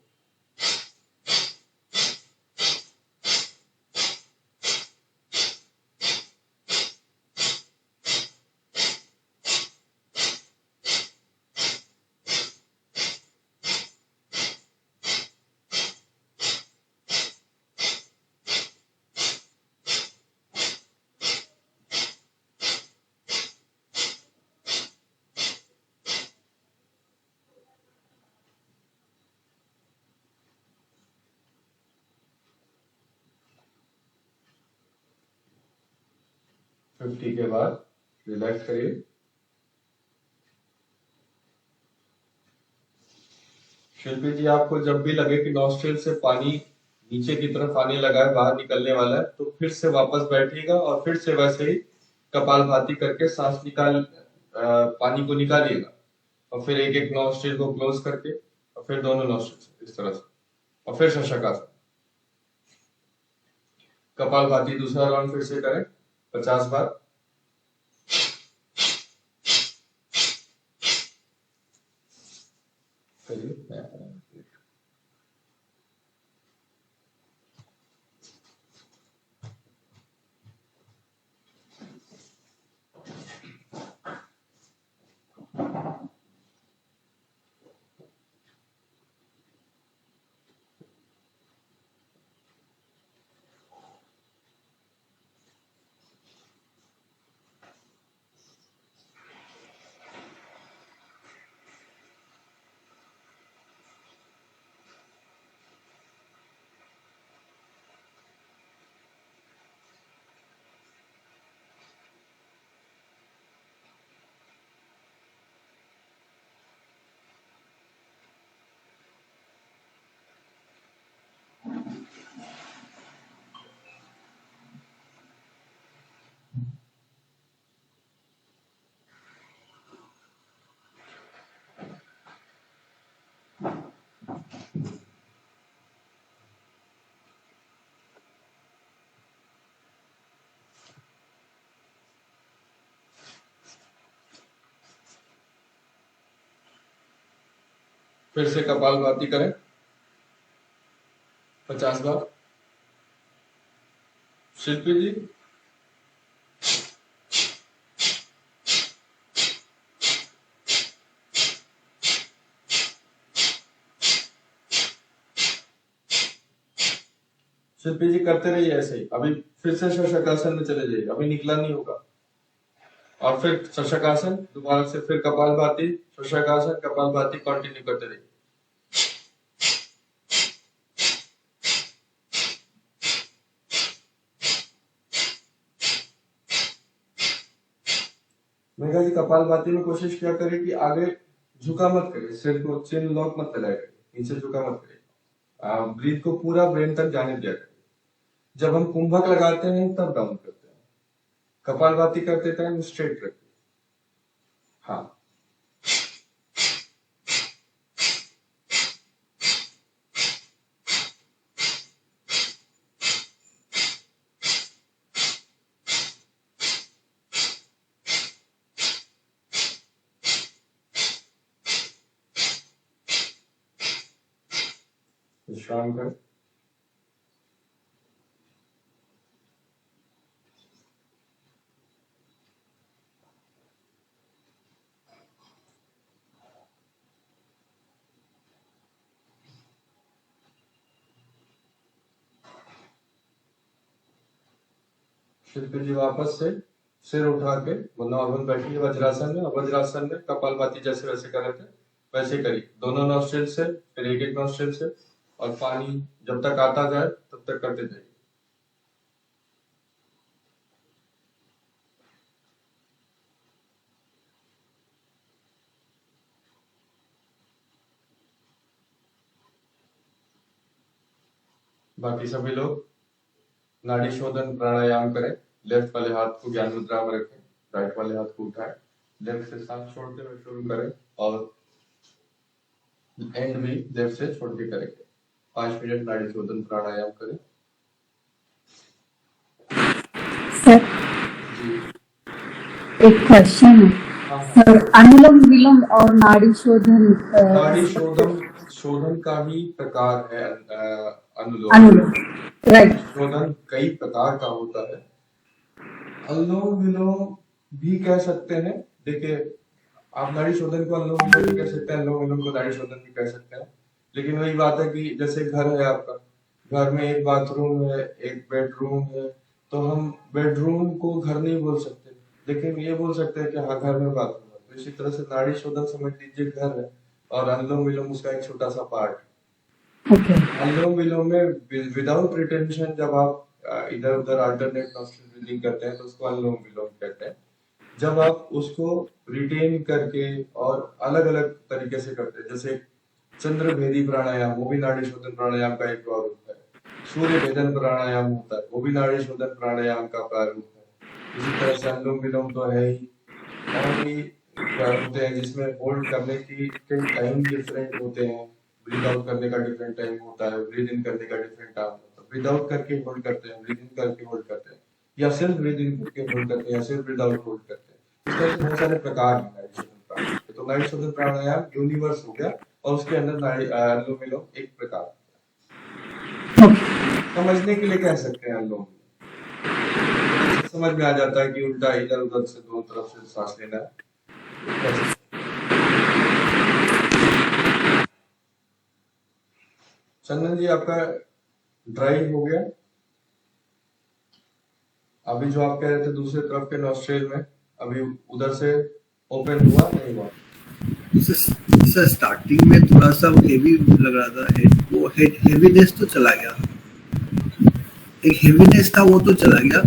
S1: फिफ्टी के बाद रिलैक्स करिए। शिल्पी जी आपको जब भी लगे कि नॉस्ट्रिल से पानी नीचे की तरफ आने लगा है, बाहर निकलने वाला है, तो फिर से वापस बैठिएगा और फिर से वैसे ही कपालभाति करके सांस पानी को निकालिएगा और फिर एक एक नॉस्ट्रिल को क्लोज करके और फिर दोनों नॉस्ट्रिल इस तरह से और फिर शशकासन। कपालभाति दूसरा राउंड फिर से करें 50 बार। फिर से कपालभाति करें 50 बार। शिल्पी जी शिल्पी जी करते रहिए ऐसे ही। अभी फिर से शशकासन में चले जाइए, अभी निकला नहीं होगा। और फिर शशकासन दोबारा से, फिर कपालभाति, शशकासन, कपालभाति कंटिन्यू करते रहिए। मेघा जी कपालभाति में कोशिश क्या करें कि आगे झुका मत करिए, सिर को चिन लॉक मत लगाया करिए, नीचे झुका मत करिए। ब्रीथ को पूरा ब्रेन तक जाने दिया करिए। जब हम कुंभक लगाते हैं तब डाउन करते हैं, कपालभाति करते टाइम स्ट्रेट रखिए। हाँ, विश्राम करें। शिल्पी जी वापस से सिर उठा के नॉर्मल बैठिए वज्रासन में, और वज्रासन में कपालभाति जैसे वैसे कर रहे थे वैसे करिए, दोनों नॉस्ट्रिल से, फिर एक एक नॉस्ट्रिल से, और पानी जब तक आता जाए तब तक करते जाइए। बाकी सभी लोग नाड़ी शोधन प्राणायाम करें। लेफ्ट वाले हाथ को ज्ञान मुद्रा में रखें, राइट वाले हाथ को उठाएं, लेफ्ट से सांस छोड़ते हुए शुरू करें और एंड भी लेफ्ट से छोड़ के करेंगे। 5 मिनट नाड़ी शोधन प्राणायाम करें।
S4: सर
S1: जी
S4: एक क्वेश्चन है
S1: हाँ।
S4: सर, अनुलोम विलोम और नाड़ी शोधन
S1: नाड़ी शोधन का ही प्रकार है अनुलोम।
S4: अनुलोम, राइट।
S1: शोधन कई प्रकार का होता है। अनुलोम विलोम भी कह सकते हैं। देखिए, आप नाड़ी शोधन को अनुलोम विलोम भी कह सकते हैं, अनुलोम विलोम को नाड़ी शोधन भी कह सकते हैं। लेकिन वही बात है कि जैसे घर है आपका, घर में एक बाथरूम है, एक बेडरूम है, तो हम बेडरूम को घर नहीं बोल सकते, लेकिन ये बोल सकते हैं कि हाँ घर में बाथरूम है। तो इसी तरह से नाड़ी शोधन समझ लीजिए घर है और अनुलोम विलोम उसका एक छोटा सा पार्ट है।
S4: ओके,
S1: अनुलोम विलोम में विदाउट रिटेंशन जब आप इधर उधर अल्टरनेट नॉस्ट्रल ब्रीदिंग करते हैं तो उसको अनुलोम विलोम कहते हैं। जब आप उसको रिटेन करके और अलग अलग तरीके से करते हैं, जैसे चंद्र भेदी प्राणायाम, वो भी नाड़ी शोधन प्राणायाम का एक और रूप है। सूर्य भेदन प्राणायाम होता है, वो भी नाड़ी शोधन प्राणायाम का प्रारूप है। इसी तरह से अनुलोम विलोम तो है ही, और भी होते हैं जिसमें होल्ड करने की टाइम डिफरेंट होते हैं। ब्रीद आउट करने का डिफरेंट टाइम होता है, ब्रीद इन करने का डिफरेंट टाइम होता है। ब्रीद आउट करके होल्ड करते हैं, ब्रीद इन करके होल्ड करते हैं, या सिर्फ ब्रीद इन करके होल्ड करते हैं, या सिर्फ ब्रीद आउट होल्ड करते हैं। इस तरह से बहुत सारे प्रकार हैं नाड़ी शोधन प्राणायाम के। तो नाड़ी शोधन प्राणायाम यूनिवर्स हो गया और उसके अंदर नाड़ी अनुलोम विलोम एक प्रकार समझने के लिए कह सकते हैं। अनुलोम समझ में आ जाता है कि उल्टा इधर उधर से दोनों तरफ से सांस लेना है। चंदन जी, आपका ड्राई हो गया। अभी जो आप कह रहे थे दूसरे तरफ के नॉस्ट्रेल में, अभी उधर से ओपन हुआ नहीं हुआ?
S2: सर स्टार्टिंग में थोड़ा सा हेवी लग रहा था, वो हेवीनेस तो चला गया, एक हेवीनेस था वो तो चला गया,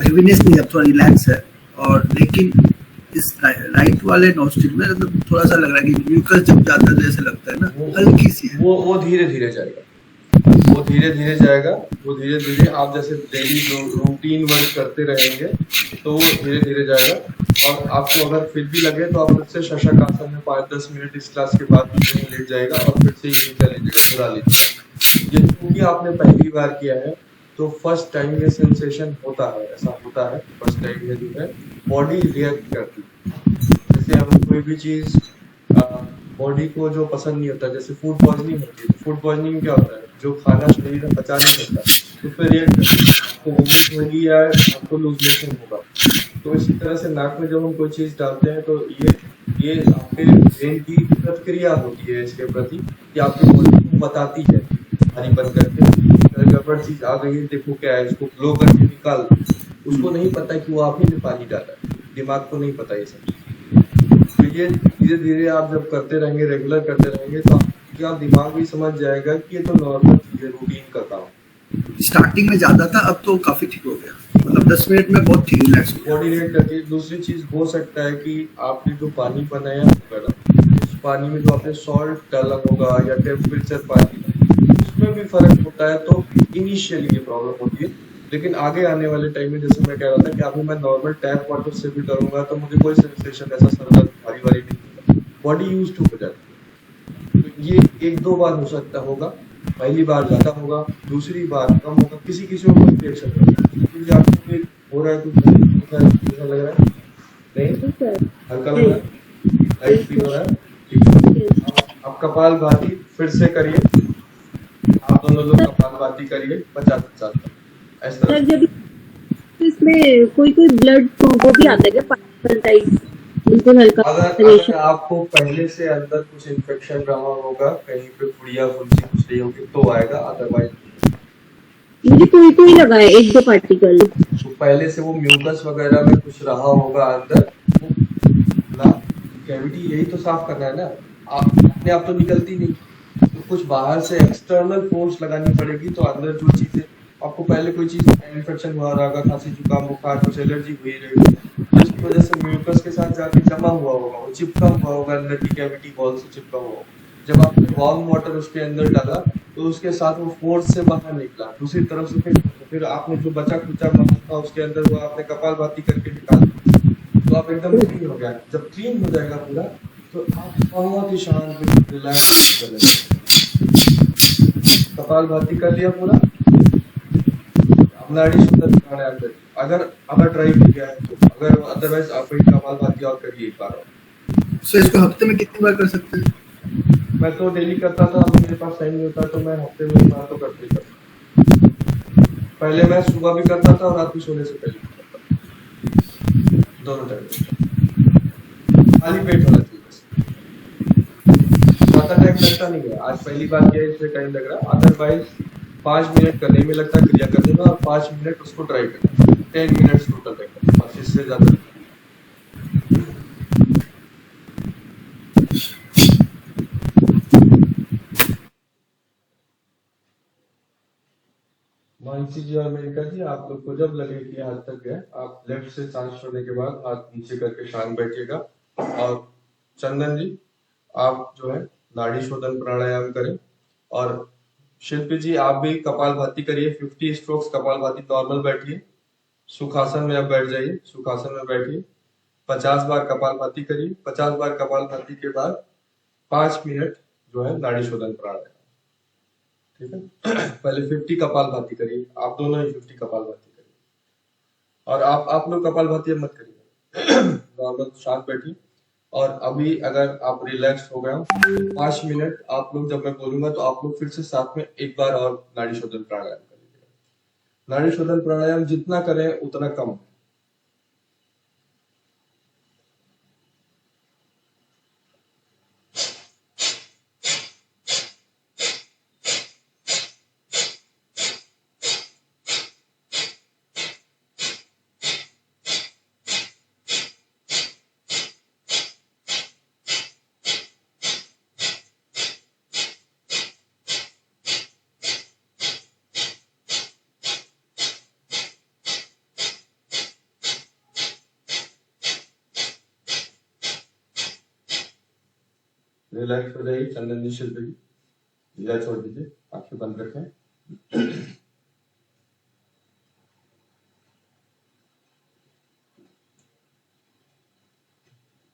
S2: हेवीनेस नहीं, अब थोड़ा रिलैक्स है। और लेकिन इस राइट वाले नॉस्ट्रिल में मतलब थोड़ा सा लग रहा है कि म्यूकस जब जाता है तो ऐसे लगता है ना, हल्की सी है।
S1: वो धीरे धीरे जाएगा, वो धीरे धीरे जाएगा, वो धीरे धीरे आप जैसे डेली रूटीन वर्क करते रहेंगे तो वो धीरे धीरे जाएगा। और आपको अगर फिर भी लगे तो आप फिर से शशक आसन में 5-10 मिनट इस क्लास के बाद भी लेट जाएगा और फिर से यही चले जाएगा, चुरा लीजिएगा। ये क्योंकि आपने पहली बार किया है तो फर्स्ट टाइम ये सेंसेशन होता है, ऐसा होता है। फर्स्ट टाइम में जो है बॉडी रिएक्ट करती है। जैसे हम कोई भी चीज बॉडी को जो पसंद नहीं होता, जैसे फूड पॉइजनिंग होती है, फूड पॉइजनिंग क्या होता है, जो खाना शरीर में पचा नहीं सकता तो उस पर रिएक्ट करती है, आपको वोमिट होगी या आपको लूज मोशन होगा। तो इसी तरह से नाक में जब हम कोई चीज डालते हैं तो ये आपके ब्रेन की प्रतिक्रिया होती है इसके प्रति, कि आपकी बॉडी को बताती है पानी बंद करके गड़बड़ चीज आ गई है, देखो क्या है, इसको फ्लो करके निकाल। उसको नहीं पता कि वो आप ही ने पानी डाला है, दिमाग को नहीं पता ये सब। तो ये धीरे धीरे आप जब करते रहेंगे, रेगुलर करते रहेंगे, तो आपका दिमाग भी समझ जाएगा कि ये तो नॉर्मल चीज है, रूटीन का काम।
S2: स्टार्टिंग में ज्यादा था, अब तो काफी ठीक हो गया, मतलब 10 मिनट में बहुत ठीक रिलैक्स हो गया।
S1: बॉडी रिएक्ट करती है। दूसरी चीज हो सकता है कि आपने जो पानी बनाया होगा ना, उस पानी में जो आपने सॉल्ट डाला होगा या टेम्परेचर पानी, उसमें भी फर्क होता है। तो इनिशियली ये प्रॉब्लम होती है, लेकिन आगे आने वाले टाइम में जैसे मैं कह रहा था कि अभी मैं नॉर्मल टैप वाटर से भी करूंगा तो मुझे कोई सेंसेशन ऐसा सर दर्द भारी भारी नहीं होगा, बॉडी यूज टू हो जाती है। तो ये 1-2 बार हो सकता होगा, पहली बार ज्यादा होगा, दूसरी बार कम होगा, किसी किसी को कोई रिएक्शन नहीं आपको हो रहा है, कुछ ऐसा लग रहा है नहीं, हल्का लग रहा है, लाइट फील हो रहा है, ठीक है। आप कपाल भाती फिर से करिए, आप दोनों लोग कपाल भाती करिए 50-50 इस तरह।
S3: सर जब इसमें कोई ब्लड वो भी आता है क्या, पार्टिकल टाइप, बिल्कुल हल्का?
S1: अगर आपको पहले से अंदर कुछ इन्फेक्शन रहा होगा, कहीं पे फुड़िया फुंसी कुछ रही होगी तो आएगा, अदरवाइज
S3: मुझे कोई लगा है 1-2 पार्टिकल।
S1: तो पहले से वो म्यूकस वगैरह में कुछ रहा होगा अंदर ना, कैविटी यही तो साफ करना है ना, अपने आप तो निकलती नहीं, तो कुछ बाहर से एक्सटर्नल फोर्स लगानी पड़ेगी। तो अंदर जो चीजें आपको पहले कोई चीज इन्फेक्शन हुआ रहेगा, खांसी जुकाम बुखार कुछ एलर्जी हुई रहेगी, उसकी वजह से म्यूकस के साथ जाके जमा हुआ होगा, वो चिपका हुआ होगा अंदर की कैविटी वॉल से चिपका हुआ होगा, जब आपने वार्म वाटर उसके अंदर डाला तो उसके साथ वो फोर्स से बाहर निकला, दूसरी तरफ से फिर आपने जो बचा खुचा मांस था उसके अंदर वो आपने कपालभाति करके निकाल दिया, तो आप एकदम क्लीन हो गया। जब क्लीन हो जाएगा पूरा तो आप बहुत ही शांत रिलैक्स करेंगे। कपालभाति कर लिया पूरा, अब नाड़ी शुद्ध प्राणायाम करिए। अगर ट्राई कर गया है तो, अगर अदरवाइज आप वही कपालभाति और करिए एक बार और।
S2: सो इसको हफ्ते में कितनी बार कर सकते हैं?
S1: मैं तो डेली करता था, अब मेरे पास टाइम नहीं होता तो मैं हफ्ते में एक बार तो करते ही करता। पहले मैं सुबह भी करता था और रात में सोने से पहले भी करता था, दोनों टाइम। खाली पेट होना चाहिए बस, ज्यादा टाइम लगता नहीं है। आज पहली बार किया इसलिए टाइम लग रहा, अदरवाइज 5 मिनट करने में लगता है क्रिया करने में, और 5 मिनट उसको ट्राई करना, 10 मिनट्स टोटल रहेगा, बस इससे ज्यादा नहीं। मानसी जी और मेनका जी, आप लोग को जब लगे कि हाथ तक गए, आप लेफ्ट से सांस छोड़ने के बाद हाथ नीचे करके शांत बैठिएगा। और चंदन जी, आप जो है नाड़ी शोधन प्राणायाम करें। और शिल्पी जी, आप भी कपालभाति करिए, 50 स्ट्रोक्स कपालभाति नॉर्मल बैठिए, सुखासन में आप बैठ जाइए, सुखासन में बैठिए, 50 बार कपालभाति करिए। 50 बार कपालभाति के बाद 5 मिनट जो है नाड़ी शोधन प्राणायाम, ठीक है। पहले 50 कपालभाति करिए, आप दोनों ही 50 कपालभाति करिए। और आप लोग कपालभाति अब मत करिए, नॉर्मल शांत बैठिए। और अभी अगर आप रिलैक्स हो गए हो, 5 मिनट आप लोग, जब मैं बोलूंगा तो आप लोग फिर से साथ में एक बार और नाड़ी शोधन प्राणायाम करिए। नाड़ी शोधन प्राणायाम जितना करें उतना कम है। रिलैक्स हो जाइए। चंदन जी, शिल्पी जी, लीला छोड़ दीजिए, आंखें बंद रखें।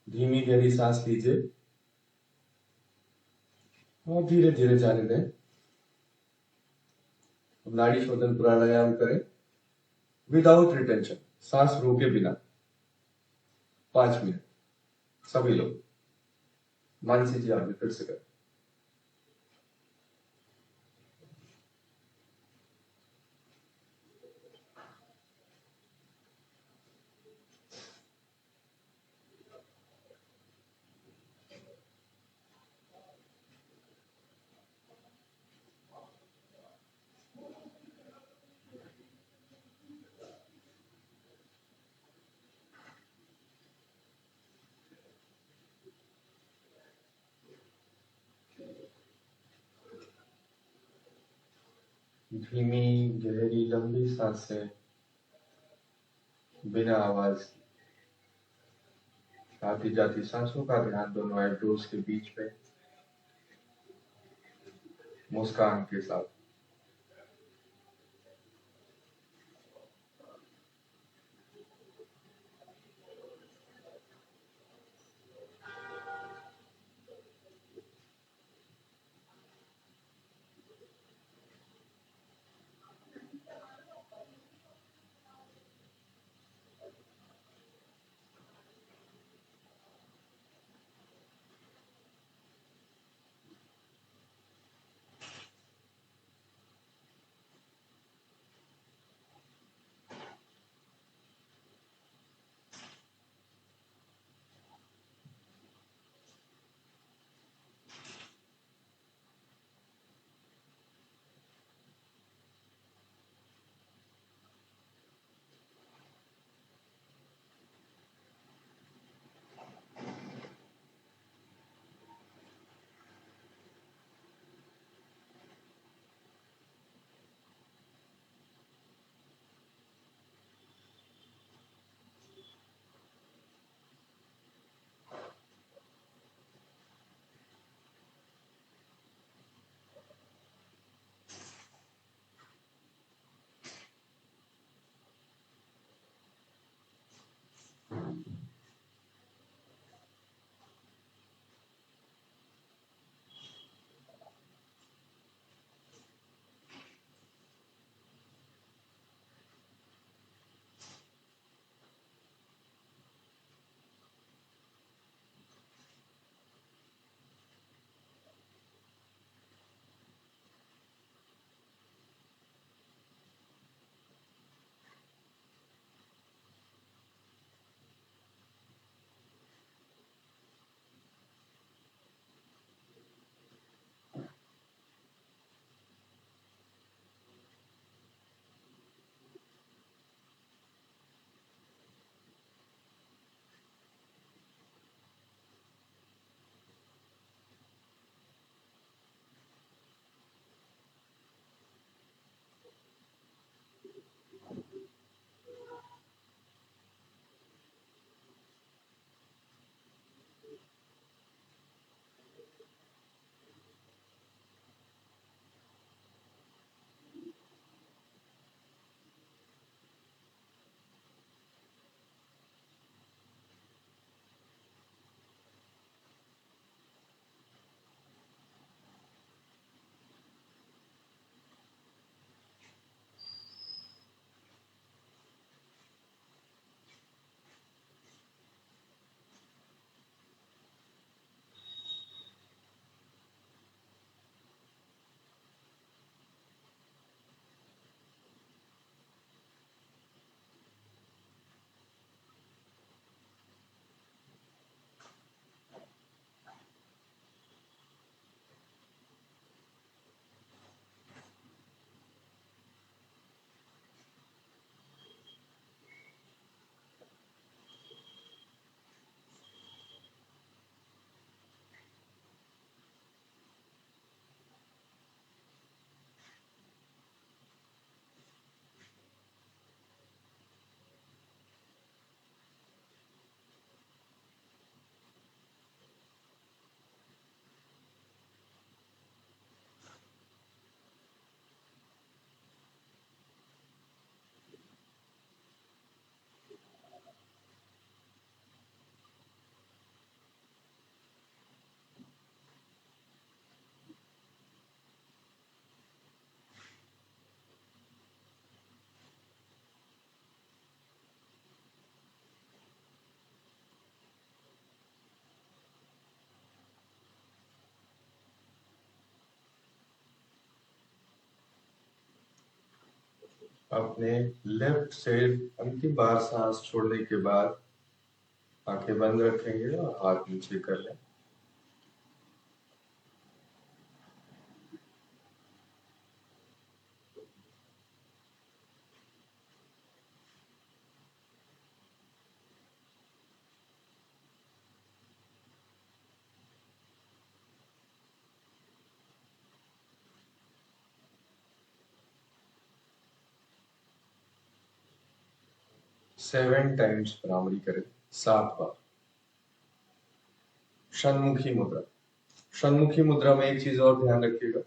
S1: धीमी गहरी सांस लीजिए और धीरे धीरे जाने दें। नाड़ी शोधन प्राणायाम करें विदाउट रिटेंशन, सांस रोके बिना, 5 मिनट सभी लोग। मानसी जी, आप भी फिर से करें। धीमी गहरी लंबी सांसें बिना आवाज, आती जाती सांसों का ध्यान दोनों आईब्रोज के बीच में, मुस्कान के साथ। अपने लेफ्ट से अंतिम बार सांस छोड़ने के बाद आंखें बंद रखेंगे और हाथ नीचे कर लें। सेवन टाइम्स भ्रामरी करें, 7 बार। षण्मुखी मुद्रा। षण्मुखी मुद्रा में एक चीज और ध्यान रखिएगा,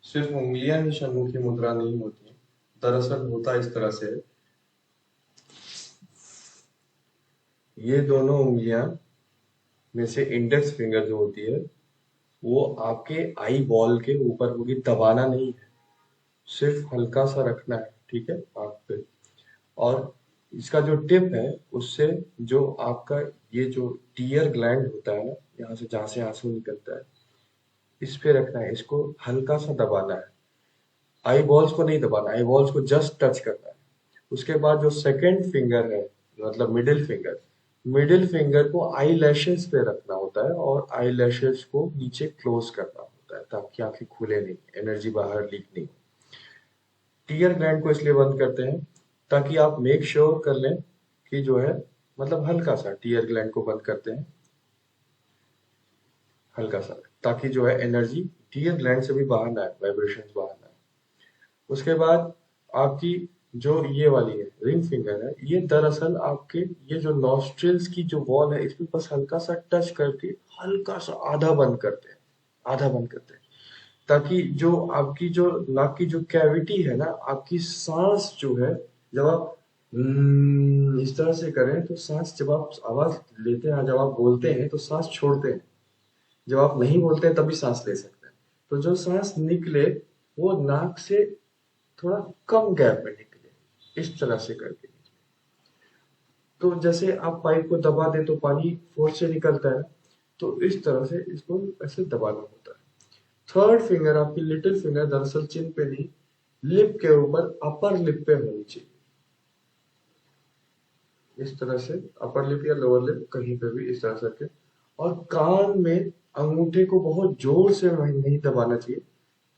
S1: सिर्फ उंगलियां ही षण्मुखी मुद्रा नहीं होती। दरअसल होता इस तरह से, ये दोनों उंगलियां में से इंडेक्स फिंगर जो होती है वो आपके आई बॉल के ऊपर होगी, दबाना नहीं है, सिर्फ हल्का सा रखना है, ठीक है, आंख पे। और इसका जो टिप है उससे जो आपका ये जो टीयर ग्लैंड होता है ना, यहाँ से जहां से आंसू निकलता है, इस पे रखना है, इसको हल्का सा दबाना है। आई बॉल्स को नहीं दबाना, आई बॉल्स को जस्ट टच करना है। उसके बाद जो सेकंड फिंगर है, मतलब मिडिल फिंगर को आई लैशेस पे रखना होता है और आई लैशेस को नीचे क्लोज करना होता है ताकि आंखें खुले नहीं, एनर्जी बाहर लीक नहीं हो। टीयर ग्लैंड को इसलिए बंद करते हैं ताकि आप मेक श्योर कर लें कि जो है, मतलब हल्का सा टीयर ग्लैंड को बंद करते हैं, हल्का सा, ताकि जो है एनर्जी टीयर ग्लैंड से भी बाहर ना आए, वाइब्रेशन बाहर ना आए। उसके बाद आपकी जो ये वाली है रिंग फिंगर है, ये दरअसल आपके ये जो नॉस्ट्रिल्स की जो वॉल है इसमें बस हल्का सा टच करके हल्का सा आधा बंद करते हैं, आधा बंद करते हैं, ताकि जो आपकी जो नाक की जो कैविटी है ना, आपकी सांस जो है, जब आप इस तरह से करें तो सांस, जब आप आवाज लेते हैं, जब आप बोलते हैं तो सांस छोड़ते हैं, जब आप नहीं बोलते हैं तभी सांस ले सकते हैं। तो जो सांस निकले वो नाक से थोड़ा कम गैप में निकले, इस तरह से करके। तो जैसे आप पाइप को दबा दे तो पानी फोर्स से निकलता है, तो इस तरह से इसको ऐसे दबाना होता है। थर्ड फिंगर, आपकी लिटिल फिंगर दरअसल चिन पे नहीं, लिप के ऊपर, अपर लिप पे होनी चाहिए, इस तरह से, अपर लिप या लोअर लिप कहीं पे भी इस तरह से करके। और कान में अंगूठे को बहुत जोर से नहीं दबाना चाहिए,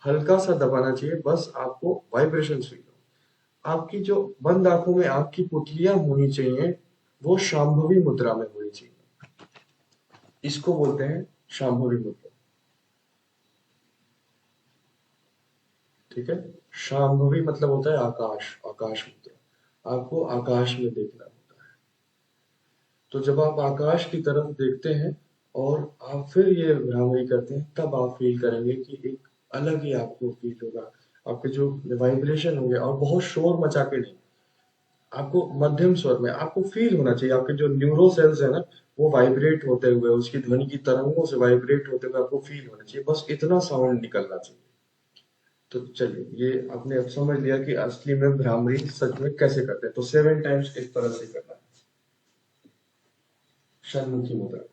S1: हल्का सा दबाना चाहिए, बस आपको वाइब्रेशन फील हो। आपकी जो बंद आंखों में आपकी पुतलियां होनी चाहिए वो शांभवी मुद्रा में होनी चाहिए, इसको बोलते हैं शांभवी मुद्रा, ठीक है। शांभवी मतलब होता है आकाश, आकाश मुद्रा, आपको आकाश में देखना होता है। तो जब आप आकाश की तरफ देखते हैं और आप फिर ये भ्रामरी करते हैं, तब आप फील करेंगे कि एक अलग ही आपको फील होगा, आपके जो वाइब्रेशन होंगे, और बहुत शोर मचा के नहीं, आपको मध्यम स्वर में आपको फील होना चाहिए, आपके जो न्यूरो सेल्स है ना वो वाइब्रेट होते हुए, उसकी ध्वनि की तरंगों से वाइब्रेट होते हुए आपको फील होना चाहिए, बस इतना साउंड निकलना चाहिए। तो चलिए, ये आपने अब समझ लिया कि असली में भ्रामरी सच में कैसे करते हैं। तो 7 टाइम्स इस तरह से करना है, षण्मुखी मुद्रा।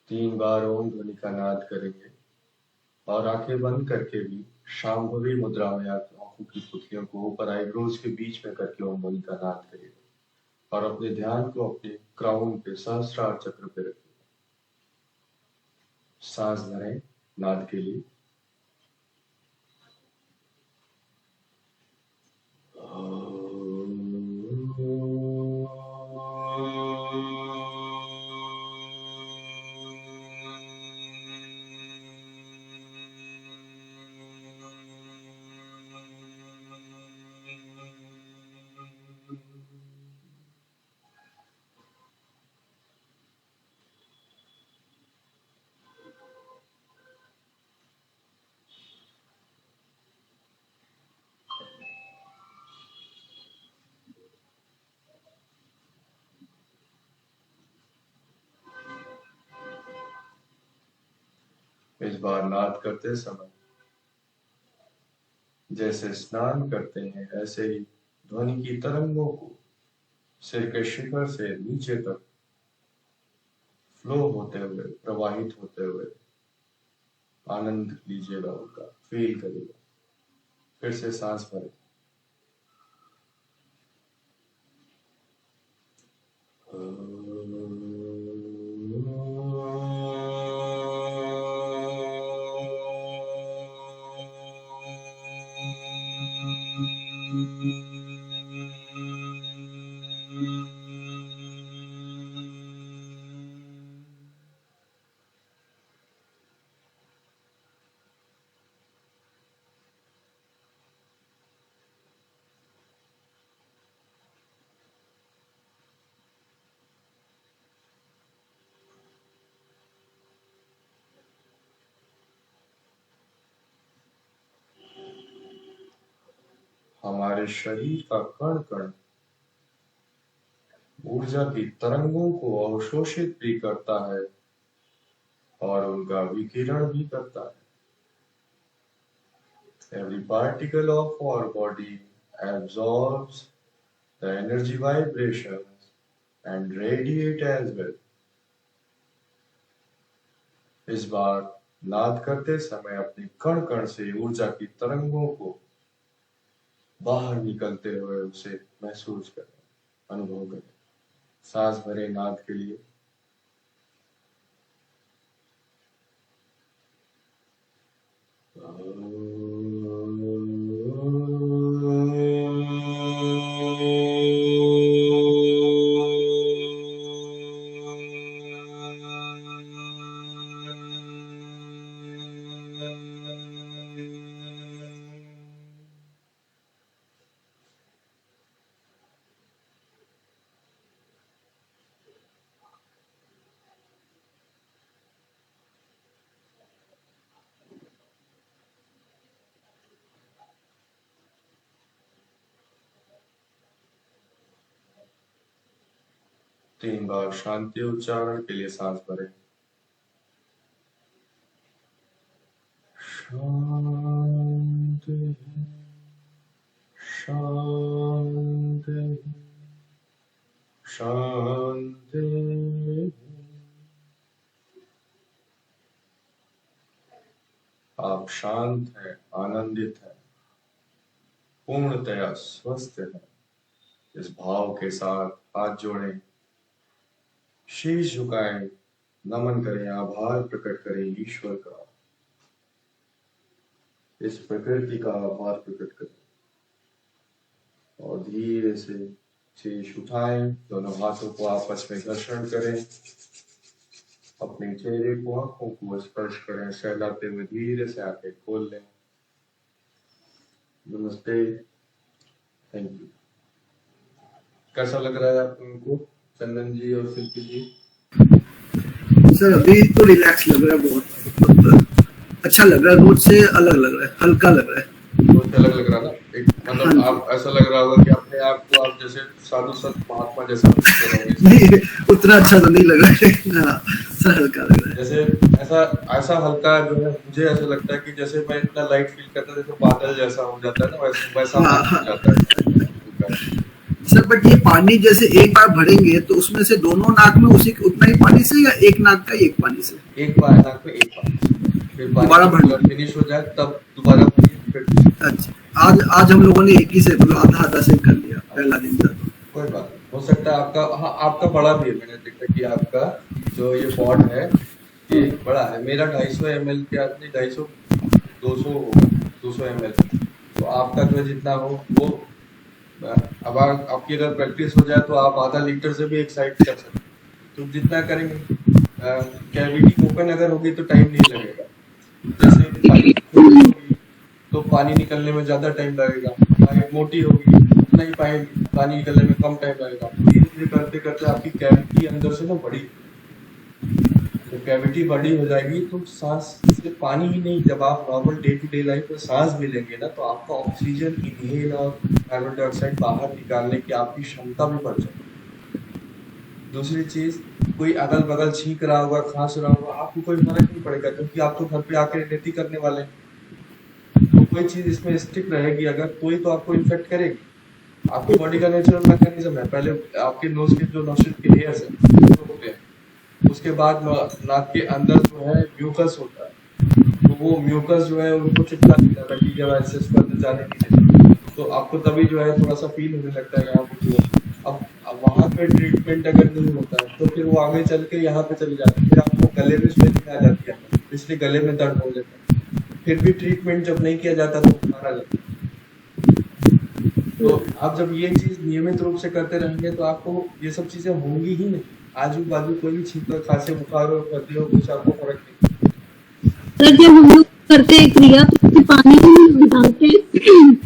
S1: तीन बार ओम ध्वनि का नाद करेंगे और आंखें बंद करके भी शांभवी मुद्रा में आंखों की पुतलियों को ऊपर आईब्रोज के बीच में करके ओम ध्वनि का नाद करिए और अपने ध्यान को अपने क्राउन पे सहस्त्रार चक्र पे रखिए। सांस भरें नाद के लिए। इस बार नाद करते समय जैसे स्नान करते हैं ऐसे ही ध्वनि की तरंगों को सिर के शिखर से नीचे तक फ्लो होते हुए, प्रवाहित होते हुए आनंद लीजिएगा, उनका फील करिएगा। फिर से सांस भरें। हमारे शरीर का कण कण ऊर्जा की तरंगों को अवशोषित भी करता है और उनका विकिरण भी करता है। Every particle of our body absorbs the energy vibrations and radiate as well. इस बार नाद करते समय अपने कण कण से ऊर्जा की तरंगों को बाहर निकलते हुए उसे महसूस करें, अनुभव करें। सांस भरे नाद के लिए। तीन बार शांति उच्चारण के लिए सांस भरें। शांति शांति शांति। आप शांत हैं, आनंदित हैं, पूर्णतया स्वस्थ हैं। इस भाव के साथ हाथ जोड़ें, शीश झुकाएं, नमन करें, आभार प्रकट करें ईश्वर का, इस प्रकृति का आभार प्रकट करें और धीरे से शीश उठाएं, दोनों हाथों को आपस में घर्षण करें, अपने चेहरे को, आंखों को स्पर्श करें, सहलाते हुए धीरे से आंखें खोल लें। नमस्ते, थैंक यू। कैसा लग रहा है आप लोगों को, चंदन जी और शिल्पी जी?
S2: सर अभी तो रिलैक्स लग रहा है, बहुत अच्छा लग रहा है, रोज से अलग लग रहा है, हल्का लग रहा है।
S1: बहुत अलग लग रहा ना, एक मतलब आप ऐसा लग रहा होगा कि अपने आप को आप जैसे साधु संत महात्मा जैसा
S2: नहीं उतना अच्छा तो नहीं लग रहा है, सर हल्का लग रहा है।
S1: जैसे ऐसा हल्का जो है, मुझे ऐसा लगता है कि जैसे मैं इतना लाइट फील करता हूँ, जैसे बादल जैसा हो जाता है ना, वैसा हो जाता है
S2: सर। बट ये पानी जैसे एक बार भरेंगे तो उसमें से दोनों नाक में उसी उतना ही पानी से, या एक नाक का एक पानी से?
S1: एक बार नाक में एक पानी, फिर
S2: दोबारा भरना,
S1: फिनिश हो जाए तब दोबारा।
S2: अच्छा, आज हम लोगों ने एक ही से आधा से कर लिया, पहला दिन था।
S1: कोई बात नहीं, हो सकता है आपका, हाँ आपका बड़ा भी है, मैंने देखा कि आपका जो ये पॉट है ये बड़ा है। मेरा 250 ml के आदमी 250 200 ml, तो आपका जो जितना हो वो, अब आपकी अगर प्रैक्टिस हो जाए तो आप आधा लीटर से भी एक साइड कर सकते हैं। तो जितना करेंगे, कैविटी ओपन अगर होगी तो टाइम नहीं लगेगा, जैसे तो पानी निकलने में ज्यादा टाइम लगेगा, पाइप मोटी होगी उतना ही पानी निकलने में कम टाइम लगेगा। धीरे धीरे करते करते आपकी कैविटी अंदर से ना बड़ी, तो कैविटी बड़ी हो जाएगी तो सांस से पानी ही नहीं, जब आप normal day to day life में सांस भी लेंगे ना, तो आपका ऑक्सीजन इनहेल और कार्बन डाइऑक्साइड बाहर निकालने की आपकी क्षमता भी बढ़ जाएगी। दूसरी चीज, कोई अगल बगल छींक रहा होगा, खांस रहा होगा, आपको कोई फर्क नहीं पड़ेगा, क्योंकि आप तो घर पे आके नीति करने वाले हैं। तो कोई चीज इसमें स्टिक रहेगी अगर, कोई तो आपको इन्फेक्ट करेगी। आपकी बॉडी का नेचुरल मैकेनिज्म है, पहले आपके नोज के जो नोस्ट्रिल के हेयर्स होते हैं, उसके बाद नाक के अंदर जो है म्यूकस होता है, तो वो म्यूकस जो है उनको चिपका देता है कि जब ऐसे अंदर जाने के लिए, तो आपको तभी जो है थोड़ा सा फील होने लगता है यहाँ पे। अब वहां पे ट्रीटमेंट अगर नहीं होता है तो फिर वो आगे चल के यहाँ पे चली जाती है, फिर आपको गले में स्वेलिंग आ जाती है, इसलिए गले में दर्द हो जाता है। फिर भी ट्रीटमेंट जब नहीं किया जाता तो बुखार आ जाता है। तो आप जब ये चीज नियमित रूप से करते रहेंगे तो आपको ये सब चीजें होंगी ही नहीं। आजू बाजू कोई भी छींक, खांसी, बुखार हो, सर्दी हो, कुछ आपको फर्क नहीं।
S3: सर जब हम लोग करते हैं क्रिया तो पानी डालते हैं,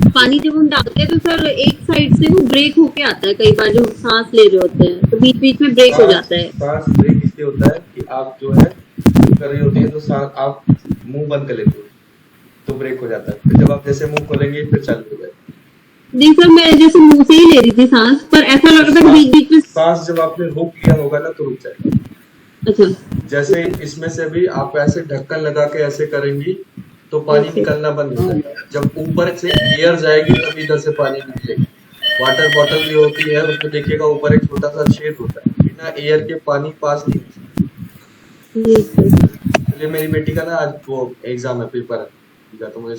S3: पानी जब हम डालते हैं तो सर एक साइड से वो ब्रेक होके आता है, कई बार जो सांस ले रहे होते हैं तो बीच बीच में ब्रेक हो जाता है।
S1: सांस ब्रेक इसलिए होता है कि आप जो है कर रही होती है तो सांस आप मुंह बंद कर लेते हो तो ब्रेक हो जाता है, फिर जब आप जैसे मुंह खोलेंगे फिर चालू हो जाएगा।
S3: नहीं सर, मैं जैसे मुंह से ही ले रही थी सांस, पर ऐसा लग रहा था बीच बीच में
S1: सांस जब आपने रोक लिया होगा ना तो रुक जाएगा।
S3: अच्छा,
S1: जैसे इसमें से भी आप ऐसे ढक्कन लगा के ऐसे करेंगी तो पानी निकलना बंद हो जाएगा। जब ऊपर से एयर जाएगी तब इधर से पानी निकलेगा। वाटर बॉटल भी होती है, उसमें देखिएगा ऊपर एक छोटा सा छेद होता है, बिना एयर के पानी पास नहीं हो सकता। मेरी बेटी का ना आज वो एग्जाम है, पेपर है, तो मुझे